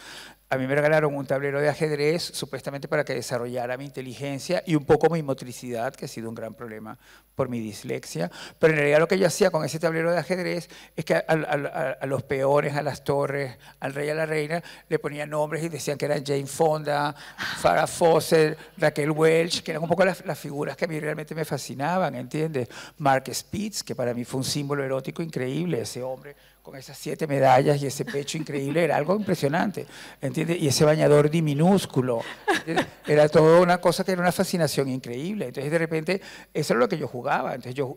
S4: A mí me regalaron un tablero de ajedrez supuestamente para que desarrollara mi inteligencia y un poco mi motricidad, que ha sido un gran problema por mi dislexia. Pero en realidad lo que yo hacía con ese tablero de ajedrez es que a los peones, a las torres, al rey y a la reina, le ponían nombres y decían que eran Jane Fonda, Farrah Fawcett, Raquel Welch, que eran un poco las figuras que a mí realmente me fascinaban, ¿entiendes? Mark Spitz, que para mí fue un símbolo erótico increíble, ese hombre con esas 7 medallas y ese pecho increíble, era algo impresionante, ¿entiendes? Y ese bañador minúsculo, ¿entiendes? Era toda una cosa que era una fascinación increíble. Entonces, de repente, eso es lo que yo jugaba. Entonces, yo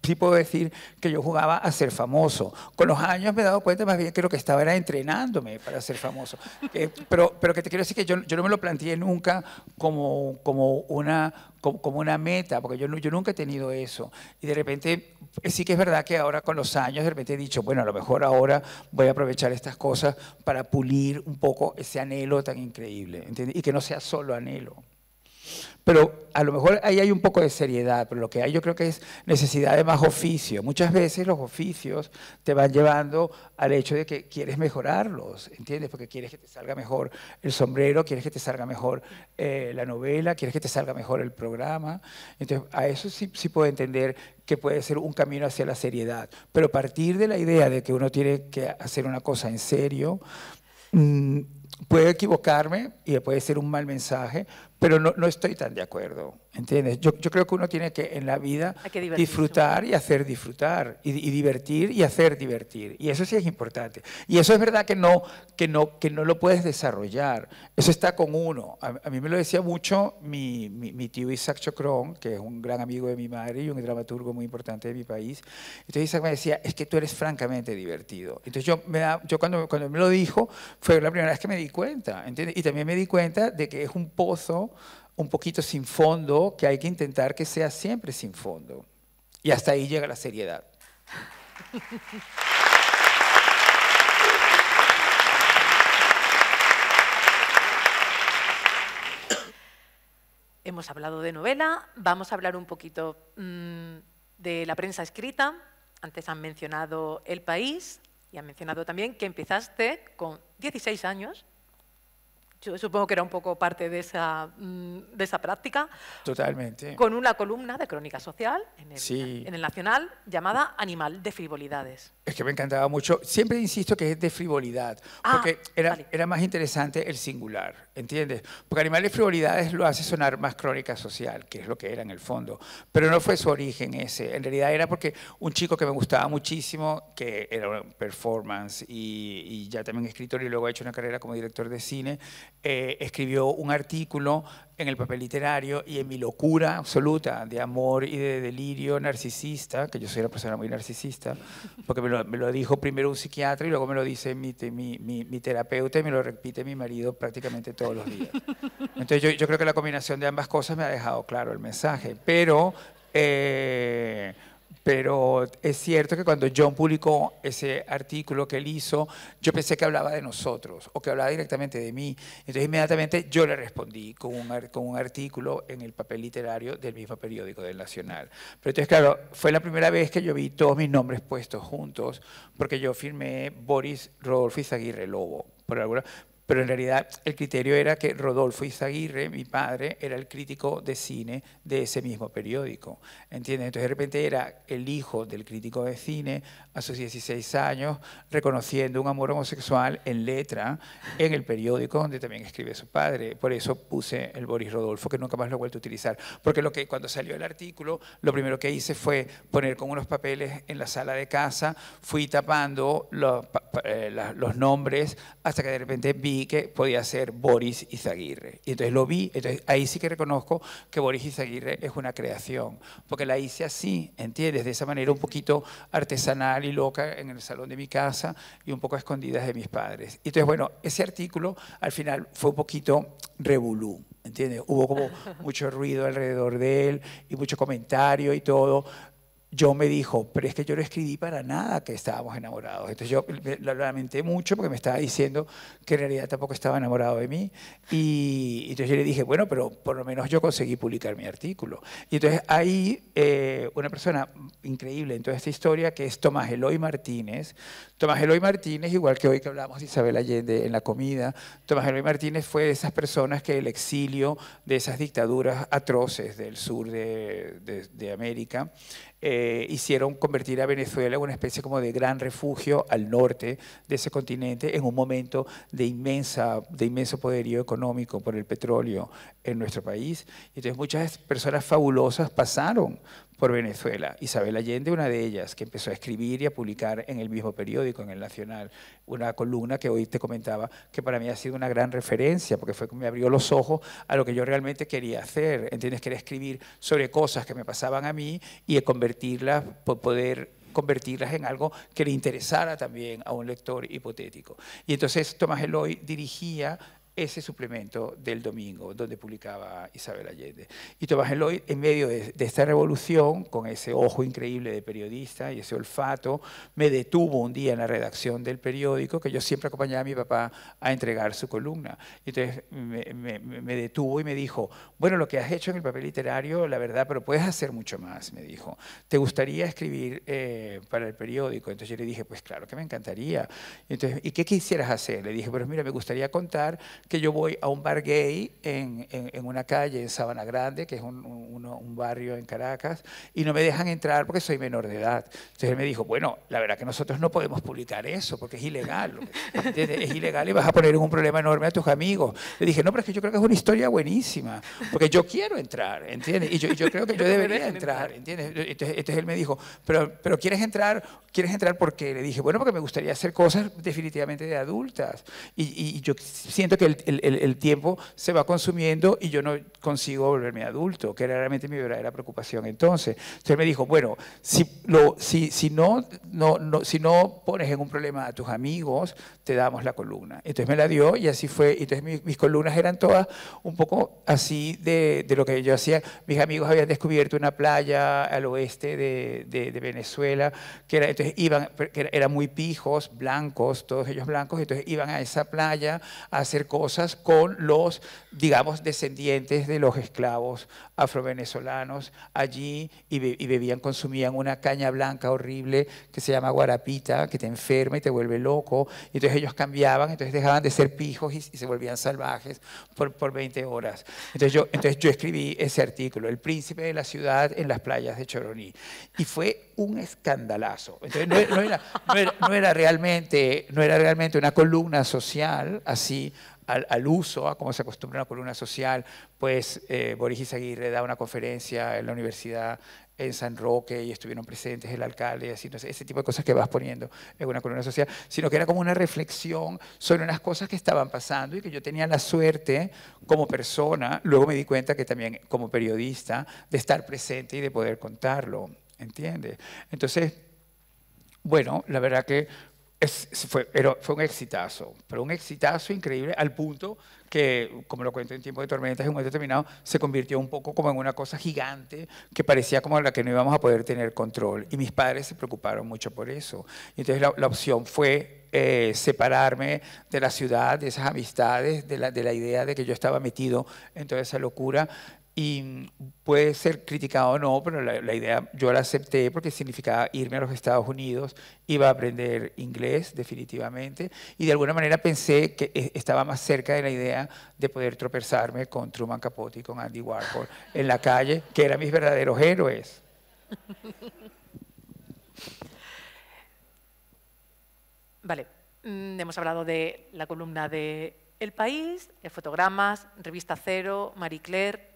S4: sí puedo decir que yo jugaba a ser famoso. Con los años me he dado cuenta más bien que lo que estaba era entrenándome para ser famoso. Pero que te quiero decir que yo no me lo planteé nunca como una meta, porque yo nunca he tenido eso. Y de repente, sí que es verdad que ahora con los años, de repente he dicho, bueno, a lo mejor ahora voy a aprovechar estas cosas para pulir un poco ese anhelo tan increíble, ¿entiendes? Y que no sea solo anhelo. Pero a lo mejor ahí hay un poco de seriedad, pero lo que hay yo creo que es necesidad de más oficio. Muchas veces los oficios te van llevando al hecho de que quieres mejorarlos, ¿entiendes? Porque quieres que te salga mejor el sombrero, quieres que te salga mejor la novela, quieres que te salga mejor el programa. Entonces, a eso sí puedo entender que puede ser un camino hacia la seriedad. Pero partir de la idea de que uno tiene que hacer una cosa en serio, puedo equivocarme y puede ser un mal mensaje, pero no estoy tan de acuerdo, ¿entiendes? Yo creo que uno tiene que en la vida disfrutar y hacer disfrutar, y divertir y hacer divertir, y eso sí es importante. Y eso es verdad que no lo puedes desarrollar, eso está con uno. A mí me lo decía mucho mi tío Isaac Chocrón, que es un gran amigo de mi madre y un dramaturgo muy importante de mi país. Entonces Isaac me decía, es que tú eres francamente divertido. Entonces yo cuando me lo dijo, fue la primera vez que me di cuenta, ¿entiendes? Y también me di cuenta de que es un pozo un poquito sin fondo, que hay que intentar que sea siempre sin fondo. Y hasta ahí llega la seriedad.
S3: Hemos hablado de novela, vamos a hablar un poquito de la prensa escrita. Antes han mencionado El País y han mencionado también que empezaste con 16 años. Yo supongo que era un poco parte de esa práctica.
S4: Totalmente.
S3: Con una columna de crónica social
S4: sí.
S3: en el Nacional llamada Animal de frivolidades.
S4: Es que me encantaba mucho. Siempre insisto que es de frivolidad, porque era más interesante el singular, ¿entiendes? Porque Animal de frivolidades lo hace sonar más crónica social, que es lo que era en el fondo. Pero no fue su origen ese. En realidad era porque un chico que me gustaba muchísimo, que era un performance y ya también escritor y luego ha hecho una carrera como director de cine, escribió un artículo en el papel literario y en mi locura absoluta de amor y de delirio narcisista, que yo soy una persona muy narcisista, porque me lo dijo primero un psiquiatra y luego me lo dice mi terapeuta y me lo repite mi marido prácticamente todos los días. Entonces yo creo que la combinación de ambas cosas me ha dejado claro el mensaje, pero es cierto que cuando John publicó ese artículo que él hizo, yo pensé que hablaba de nosotros o que hablaba directamente de mí. Entonces inmediatamente yo le respondí con un artículo en el papel literario del mismo periódico, del Nacional. Pero entonces, claro, fue la primera vez que yo vi todos mis nombres puestos juntos, porque yo firmé Boris Rodolfo Izaguirre Lobo, pero en realidad el criterio era que Rodolfo Izaguirre, mi padre, era el crítico de cine de ese mismo periódico, ¿entiendes? Entonces de repente era el hijo del crítico de cine a sus 16 años reconociendo un amor homosexual en letra en el periódico donde también escribe su padre. Por eso puse el Boris Rodolfo, que nunca más lo he vuelto a utilizar, porque cuando salió el artículo, lo primero que hice fue poner con unos papeles en la sala de casa, fui tapando los nombres hasta que de repente vi que podía ser Boris Izaguirre. Y entonces lo vi, entonces ahí sí que reconozco que Boris Izaguirre es una creación, porque la hice así, ¿entiendes? De esa manera un poquito artesanal y loca en el salón de mi casa y un poco a escondidas de mis padres. Y entonces, bueno, ese artículo al final fue un poquito revolú, ¿entiendes? Hubo como mucho ruido alrededor de él y mucho comentario y todo. John me dijo, pero es que yo no escribí para nada que estábamos enamorados. Entonces yo lo lamenté mucho porque me estaba diciendo que en realidad tampoco estaba enamorado de mí. Y entonces yo le dije, bueno, pero por lo menos yo conseguí publicar mi artículo. Y entonces hay una persona increíble en toda esta historia que es Tomás Eloy Martínez. Tomás Eloy Martínez, igual que hoy que hablamos de Isabel Allende en la comida, Tomás Eloy Martínez fue de esas personas que el exilio de esas dictaduras atroces del sur de América hicieron convertir a Venezuela en una especie como de gran refugio al norte de ese continente en un momento de inmenso poderío económico por el petróleo en nuestro país. Y entonces muchas personas fabulosas pasaron por Venezuela. Isabel Allende, una de ellas, que empezó a escribir y a publicar en el mismo periódico, en el Nacional, una columna que hoy te comentaba que para mí ha sido una gran referencia, porque fue que me abrió los ojos a lo que yo realmente quería hacer. ¿Entiendes? Quería escribir sobre cosas que me pasaban a mí y poder convertirlas en algo que le interesara también a un lector hipotético. Y entonces Tomás Eloy dirigía ese suplemento del domingo, donde publicaba Isabel Allende. Y Tomás Eloy, en medio de esta revolución, con ese ojo increíble de periodista y ese olfato, me detuvo un día en la redacción del periódico, que yo siempre acompañaba a mi papá a entregar su columna. Y entonces me detuvo y me dijo, bueno, lo que has hecho en el papel literario, la verdad, pero puedes hacer mucho más, me dijo. ¿Te gustaría escribir para el periódico? Entonces yo le dije, pues claro que me encantaría. Entonces, ¿y qué quisieras hacer? Le dije, pero mira, me gustaría contar que yo voy a un bar gay en una calle en Sabana Grande, que es un barrio en Caracas, y no me dejan entrar porque soy menor de edad. Entonces él me dijo, bueno, la verdad que nosotros no podemos publicar eso porque es ilegal, ¿entiendes? Es ilegal y vas a poner en un problema enorme a tus amigos. Le dije, no, pero es que yo creo que es una historia buenísima, porque yo quiero entrar, ¿entiendes? Y yo creo que yo debería entrar, ¿entiendes? Entonces él me dijo, pero ¿quieres entrar? ¿Quieres entrar por qué? Le dije, bueno, porque me gustaría hacer cosas definitivamente de adultas. Y yo siento que el tiempo se va consumiendo y yo no consigo volverme adulto, que era realmente mi verdadera preocupación. Entonces él me dijo, bueno, si no pones en un problema a tus amigos, te damos la columna. Entonces me la dio y así fue. Entonces mis columnas eran todas un poco así de lo que yo hacía. Mis amigos habían descubierto una playa al oeste de Venezuela, entonces eran muy pijos, blancos, todos ellos blancos, entonces iban a esa playa a hacer cosas con los, digamos, descendientes de los esclavos afrovenezolanos allí y bebían, consumían una caña blanca horrible que se llama guarapita, que te enferma y te vuelve loco. Y entonces ellos cambiaban, entonces dejaban de ser pijos y se volvían salvajes por 20 horas. Entonces yo escribí ese artículo, El príncipe de la ciudad en las playas de Choroní. Y fue un escandalazo. Entonces no era realmente una columna social así, al uso, a cómo se acostumbra una columna social. Pues Boris Izaguirre da una conferencia en la universidad en San Roque y estuvieron presentes el alcalde, así, no sé, ese tipo de cosas que vas poniendo en una columna social, sino que era como una reflexión sobre unas cosas que estaban pasando y que yo tenía la suerte como persona, luego me di cuenta que también como periodista, de estar presente y de poder contarlo, ¿entiendes? Entonces, bueno, la verdad que fue un exitazo, pero un exitazo increíble al punto que, como lo cuento en Tiempo de Tormentas, en un momento determinado se convirtió un poco como en una cosa gigante que parecía como la que no íbamos a poder tener control. Y mis padres se preocuparon mucho por eso. Y entonces la opción fue separarme de la ciudad, de esas amistades, de la idea de que yo estaba metido en toda esa locura. Y puede ser criticado o no, pero la idea yo la acepté porque significaba irme a los Estados Unidos, iba a aprender inglés definitivamente y de alguna manera pensé que estaba más cerca de la idea de poder tropezarme con Truman Capote y con Andy Warhol en la calle, que eran mis verdaderos héroes.
S3: Vale, hemos hablado de la columna de El País, Fotogramas, Revista Cero, Marie Claire.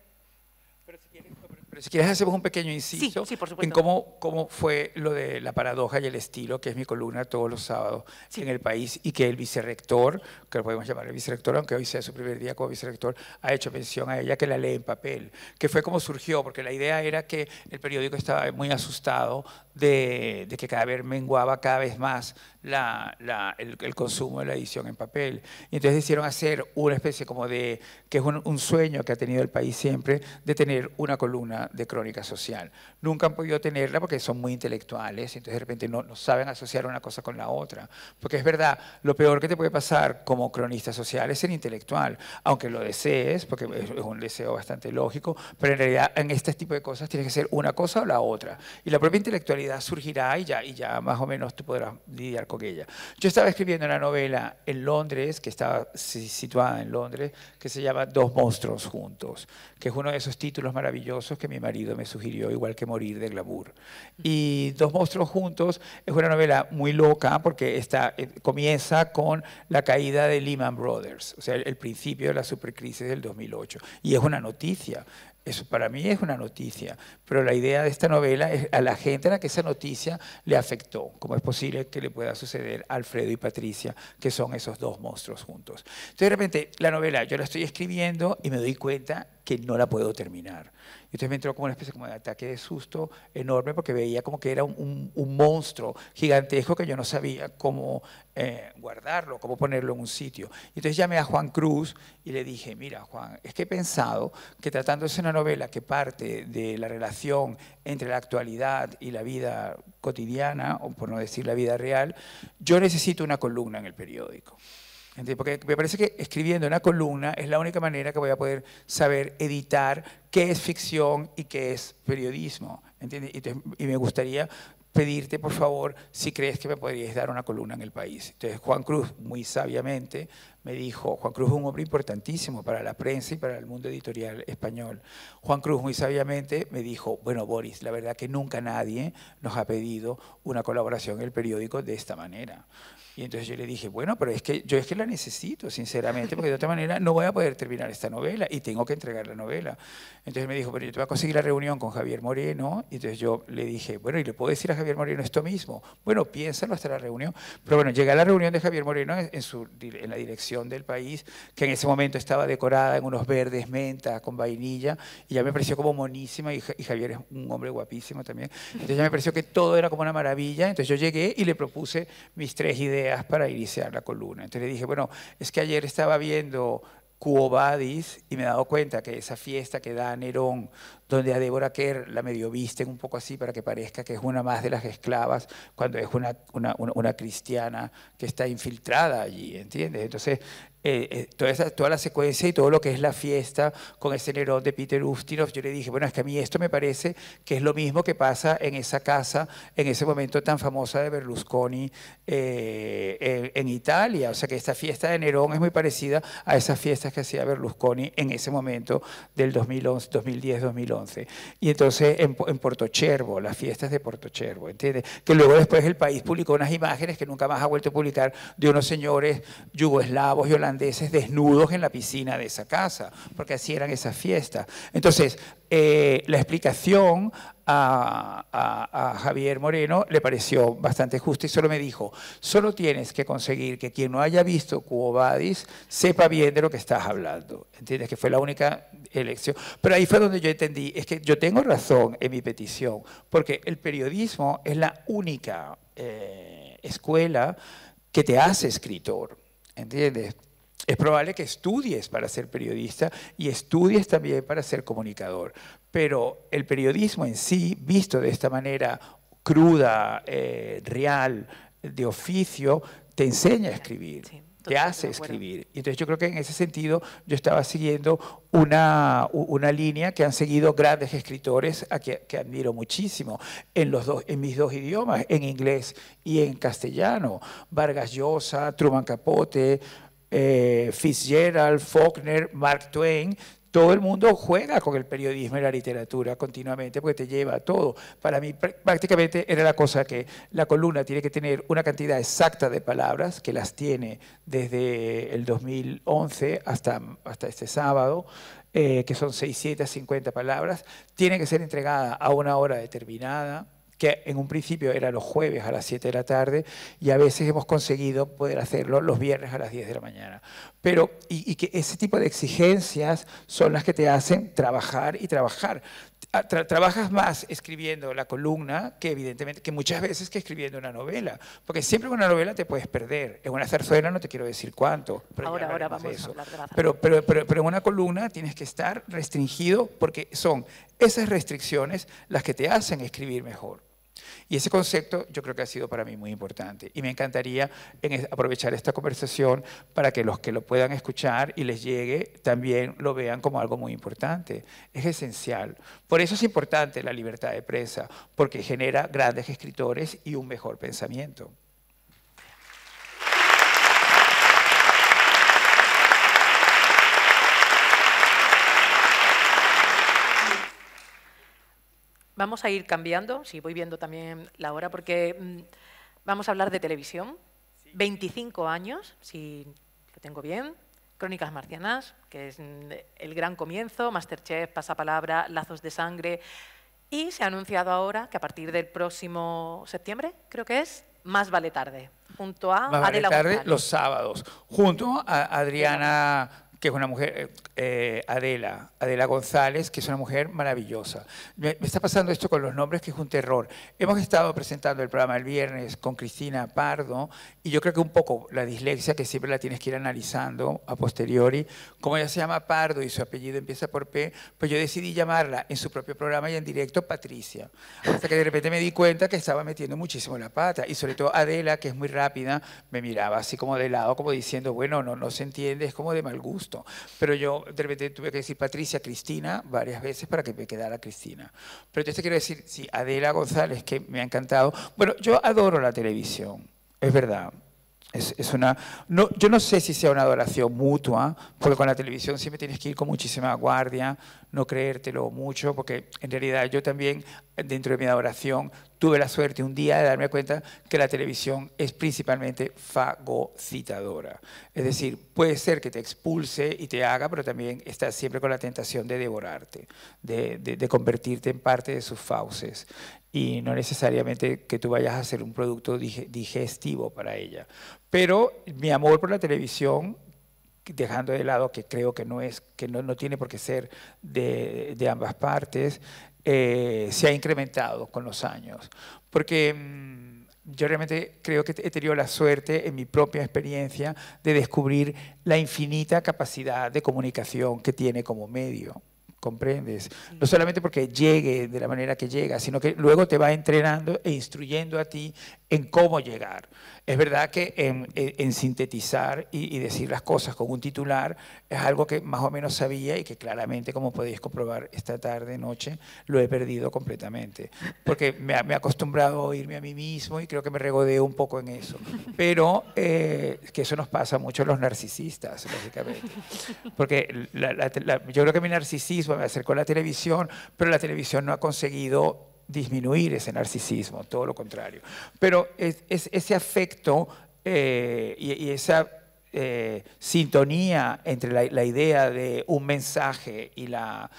S4: Pero si quieres hacemos un pequeño inciso
S3: sí, por
S4: en cómo fue lo de La paradoja y el estilo, que es mi columna todos los sábados en El País, y que el vicerrector, que lo podemos llamar el vicerrector, aunque hoy sea su primer día como vicerrector, ha hecho mención a ella, que la lee en papel, que fue como surgió, porque la idea era que el periódico estaba muy asustado de que cada vez menguaba cada vez más el consumo de la edición en papel. Y entonces decidieron hacer una especie como de, que es un sueño que ha tenido El País siempre, de tener una columna de crónica social. Nunca han podido tenerla porque son muy intelectuales, entonces de repente no saben asociar una cosa con la otra. Porque es verdad, lo peor que te puede pasar como cronista social es ser intelectual, aunque lo desees, porque es un deseo bastante lógico, pero en realidad en este tipo de cosas tienes que ser una cosa o la otra. Y la propia intelectualidad surgirá y ya más o menos tú podrás lidiar con ella. Yo estaba escribiendo una novela en Londres, que estaba situada en Londres, que se llama Dos monstruos juntos, que es uno de esos títulos maravillosos que mi marido me sugirió, igual que Morir de glamour. Y Dos monstruos juntos es una novela muy loca porque comienza con la caída de Lehman Brothers, o sea, el principio de la supercrisis del 2008. Y es una noticia. Eso para mí es una noticia, pero la idea de esta novela es a la gente a la que esa noticia le afectó. ¿Cómo es posible que le pueda suceder a Alfredo y Patricia, que son esos dos monstruos juntos? Entonces de repente la novela yo la estoy escribiendo y me doy cuenta que no la puedo terminar. Y entonces me entró como una especie como de ataque de susto enorme porque veía como que era un monstruo gigantesco que yo no sabía cómo guardarlo, cómo ponerlo en un sitio. Y entonces llamé a Juan Cruz y le dije, mira Juan, es que he pensado que tratándose una novela que parte de la relación entre la actualidad y la vida cotidiana, o por no decir la vida real, yo necesito una columna en el periódico. Porque me parece que escribiendo una columna es la única manera que voy a poder saber editar qué es ficción y qué es periodismo, ¿entiendes? Y me gustaría pedirte, por favor, si crees que me podrías dar una columna en El País. Entonces Juan Cruz, muy sabiamente, me dijo, Juan Cruz es un hombre importantísimo para la prensa y para el mundo editorial español. Juan Cruz muy sabiamente me dijo, bueno, Boris, la verdad que nunca nadie nos ha pedido una colaboración en el periódico de esta manera. Y entonces yo le dije, bueno, pero yo es que la necesito, sinceramente, porque de otra manera no voy a poder terminar esta novela y tengo que entregar la novela. Entonces me dijo, pero yo te voy a conseguir la reunión con Javier Moreno. Y entonces yo le dije, bueno, ¿y le puedo decir a Javier Moreno esto mismo? Bueno, piénsalo hasta la reunión. Pero bueno, llegué a la reunión de Javier Moreno en la dirección del País, que en ese momento estaba decorada en unos verdes menta con vainilla, y ya me pareció como monísima, y Javier es un hombre guapísimo también. Entonces ya me pareció que todo era como una maravilla. Entonces yo llegué y le propuse mis 3 ideas para iniciar la columna. Entonces le dije, bueno, es que ayer estaba viendo Quo Vadis y me he dado cuenta que esa fiesta que da Nerón, donde a Débora Kerr la medio visten un poco así para que parezca que es una más de las esclavas, cuando es una cristiana que está infiltrada allí, ¿entiendes? Entonces, toda la secuencia y todo lo que es la fiesta con ese Nerón de Peter Ustinov, yo le dije, bueno, es que a mí esto me parece que es lo mismo que pasa en esa casa, en ese momento tan famosa de Berlusconi en Italia. O sea que esta fiesta de Nerón es muy parecida a esas fiestas que hacía Berlusconi en ese momento del 2011, 2010-2011. Y entonces en Portocervo, las fiestas de Portocervo, ¿entiendes? Que luego después el País publicó unas imágenes que nunca más ha vuelto a publicar de unos señores yugoslavos y holandeses desnudos en la piscina de esa casa, porque así eran esas fiestas. Entonces, la explicación a Javier Moreno le pareció bastante justa y solo me dijo, solo tienes que conseguir que quien no haya visto Quo Vadis sepa bien de lo que estás hablando. ¿Entiendes? Que fue la única elección. Pero ahí fue donde yo entendí, es que yo tengo razón en mi petición, porque el periodismo es la única escuela que te hace escritor. ¿Entiendes? Es probable que estudies para ser periodista y estudies también para ser comunicador, pero el periodismo en sí, visto de esta manera cruda, real, de oficio, te enseña a escribir, sí, te hace escribir. Entonces yo creo que en ese sentido yo estaba siguiendo una línea que han seguido grandes escritores a que admiro muchísimo en mis 2 idiomas, en inglés y en castellano. Vargas Llosa, Truman Capote, Fitzgerald, Faulkner, Mark Twain. Todo el mundo juega con el periodismo y la literatura continuamente porque te lleva a todo. Para mí prácticamente era la cosa que la columna tiene que tener una cantidad exacta de palabras, que las tiene desde el 2011 hasta este sábado, que son 650 palabras. Tiene que ser entregada a una hora determinada, que en un principio era los jueves a las 7 de la tarde y a veces hemos conseguido poder hacerlo los viernes a las 10 de la mañana. Pero, y que ese tipo de exigencias son las que te hacen trabajar y trabajar. Trabajas más escribiendo la columna que evidentemente, que muchas veces que escribiendo una novela, porque siempre con una novela te puedes perder. En una zarzuela no te quiero decir cuánto, pero
S3: ahora vamos a hablar de la
S4: zarzuela. Pero en una columna tienes que estar restringido porque son esas restricciones las que te hacen escribir mejor. Y ese concepto yo creo que ha sido para mí muy importante y me encantaría aprovechar esta conversación para que los que lo puedan escuchar y les llegue también lo vean como algo muy importante. Es esencial. Por eso es importante la libertad de prensa, porque genera grandes escritores y un mejor pensamiento.
S3: Vamos a ir cambiando, sí, voy viendo también la hora, porque vamos a hablar de televisión. 25 años, si lo tengo bien, Crónicas Marcianas, que es el gran comienzo, Masterchef, Pasapalabra, Lazos de Sangre, y se ha anunciado ahora que a partir del próximo septiembre, creo que es, Más vale tarde, junto a Adela González.
S4: Los sábados, junto a Adriana, que es una mujer, Adela González, que es una mujer maravillosa. Me está pasando esto con los nombres, que es un terror. Hemos estado presentando el programa el viernes con Cristina Pardo, y yo creo que un poco la dislexia, que siempre la tienes que ir analizando a posteriori, como ella se llama Pardo y su apellido empieza por P, pues yo decidí llamarla en su propio programa y en directo Patricia. Hasta que de repente me di cuenta que estaba metiendo muchísimo la pata, y sobre todo Adela, que es muy rápida, me miraba así como de lado, como diciendo, bueno, no se entiende, es como de mal gusto. Pero yo de repente tuve que decir Patricia, Cristina varias veces para que me quedara Cristina. Pero yo te quiero decir, sí, Adela González, que me ha encantado. Bueno, yo adoro la televisión, es verdad. Yo no sé si sea una adoración mutua, porque con la televisión siempre tienes que ir con muchísima guardia, no creértelo mucho, porque en realidad yo también, dentro de mi adoración, tuve la suerte un día de darme cuenta que la televisión es principalmente fagocitadora. Es decir, puede ser que te expulse y te haga, pero también estás siempre con la tentación de devorarte, de convertirte en parte de sus fauces. Y no necesariamente que tú vayas a hacer un producto digestivo para ella. Pero mi amor por la televisión, dejando de lado que creo que no tiene por qué ser de ambas partes, se ha incrementado con los años. Porque yo realmente creo que he tenido la suerte en mi propia experiencia de descubrir la infinita capacidad de comunicación que tiene como medio. ¿Comprendes? No solamente porque llegue de la manera que llega, sino que luego te va entrenando e instruyendo a ti en cómo llegar. Es verdad que en sintetizar y decir las cosas con un titular es algo que más o menos sabía y que claramente, como podéis comprobar esta tarde, noche, lo he perdido completamente. Porque me he acostumbrado a oírme a mí mismo y creo que me regodeo un poco en eso. Pero que eso nos pasa mucho a los narcisistas, básicamente. Porque yo creo que mi narcisismo me acercó a la televisión, pero la televisión no ha conseguido disminuir ese narcisismo, todo lo contrario. Pero ese afecto y esa sintonía entre la idea de un mensaje y la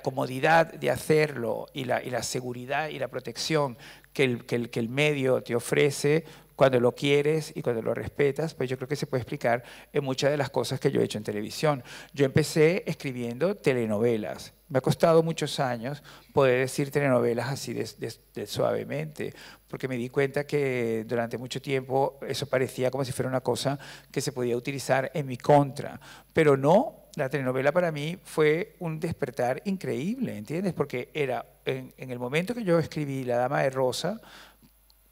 S4: comodidad de hacerlo y la seguridad y la protección que el medio te ofrece cuando lo quieres y cuando lo respetas, pues yo creo que se puede explicar en muchas de las cosas que yo he hecho en televisión. Yo empecé escribiendo telenovelas. Me ha costado muchos años poder decir telenovelas así de suavemente, porque me di cuenta que durante mucho tiempo eso parecía como si fuera una cosa que se podía utilizar en mi contra. Pero no, la telenovela para mí fue un despertar increíble, ¿entiendes? Porque era en el momento que yo escribí La Dama de Rosa,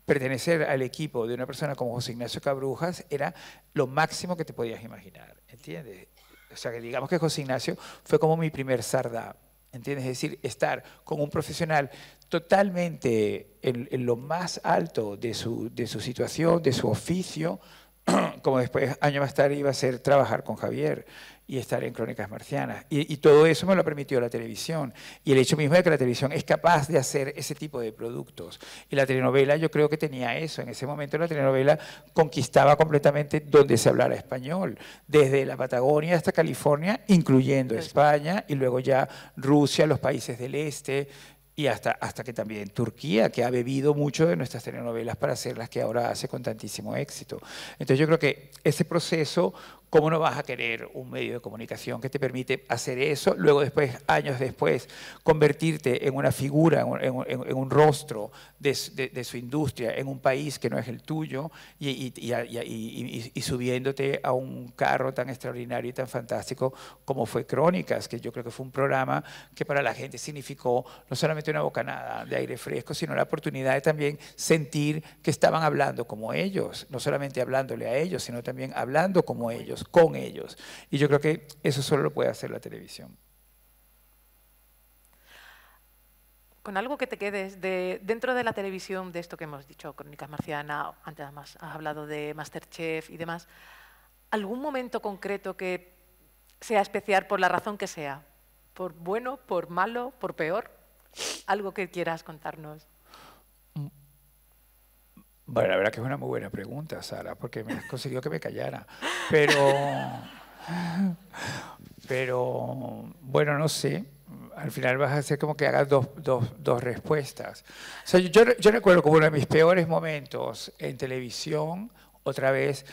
S4: pertenecer al equipo de una persona como José Ignacio Cabrujas era lo máximo que te podías imaginar, ¿entiendes? O sea, que digamos que José Ignacio fue como mi primer sardá, ¿entiendes? Es decir, estar con un profesional totalmente en lo más alto de su situación, de su oficio, como después, años más tarde, iba a ser trabajar con Javier y estar en Crónicas Marcianas. Y todo eso me lo permitió la televisión. Y el hecho mismo de que la televisión es capaz de hacer ese tipo de productos. Y la telenovela yo creo que tenía eso. En ese momento la telenovela conquistaba completamente donde se hablara español. Desde la Patagonia hasta California, incluyendo España, y luego ya Rusia, los países del este, y hasta que también Turquía, que ha bebido mucho de nuestras telenovelas para hacer las que ahora hace con tantísimo éxito. Entonces yo creo que ese proceso, ¿cómo no vas a querer un medio de comunicación que te permite hacer eso? Luego después, años después, convertirte en una figura, en un rostro de su industria, en un país que no es el tuyo y subiéndote a un carro tan extraordinario y tan fantástico como fue Crónicas, que yo creo que fue un programa que para la gente significó no solamente una bocanada de aire fresco, sino la oportunidad de también sentir que estaban hablando como ellos, no solamente hablándole a ellos, sino también hablando como ellos, con ellos. Y yo creo que eso solo lo puede hacer la televisión.
S3: Con algo que te quedes dentro de la televisión, de esto que hemos dicho, Crónicas Marcianas, antes además has hablado de Masterchef y demás, ¿algún momento concreto que sea especial por la razón que sea? ¿Por bueno, por malo, por peor? ¿Algo que quieras contarnos?
S4: Bueno, la verdad que es una muy buena pregunta, Sara, porque me has conseguido que me callara. Pero bueno, no sé. Al final vas a hacer como que hagas dos respuestas. O sea, yo recuerdo como uno de mis peores momentos en televisión, otra vez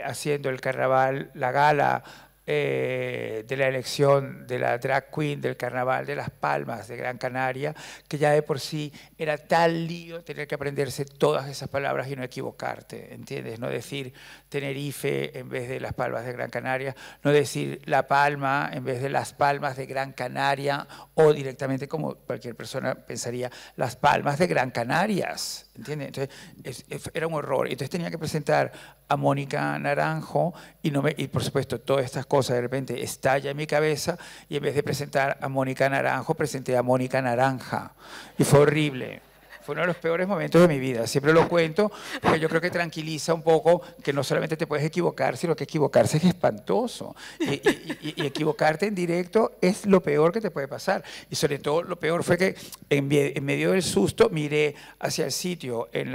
S4: haciendo el carnaval, la gala de la elección de la drag queen del carnaval de Las Palmas de Gran Canaria, que ya de por sí era tal lío tener que aprenderse todas esas palabras y no equivocarte, ¿entiendes? No decir Tenerife en vez de Las Palmas de Gran Canaria, no decir La Palma en vez de Las Palmas de Gran Canaria, o directamente, como cualquier persona pensaría, Las Palmas de Gran Canarias, ¿entiendes? Entonces era un horror. Entonces tenía que presentar a Mónica Naranjo y por supuesto todas estas cosas de repente estalla en mi cabeza, y en vez de presentar a Mónica Naranjo presenté a Mónica Naranja y fue horrible. Fue uno de los peores momentos de mi vida. Siempre lo cuento porque yo creo que tranquiliza un poco que no solamente te puedes equivocar, sino que equivocarse es espantoso. Y equivocarte en directo es lo peor que te puede pasar. Y sobre todo lo peor fue que en medio del susto miré hacia el sitio en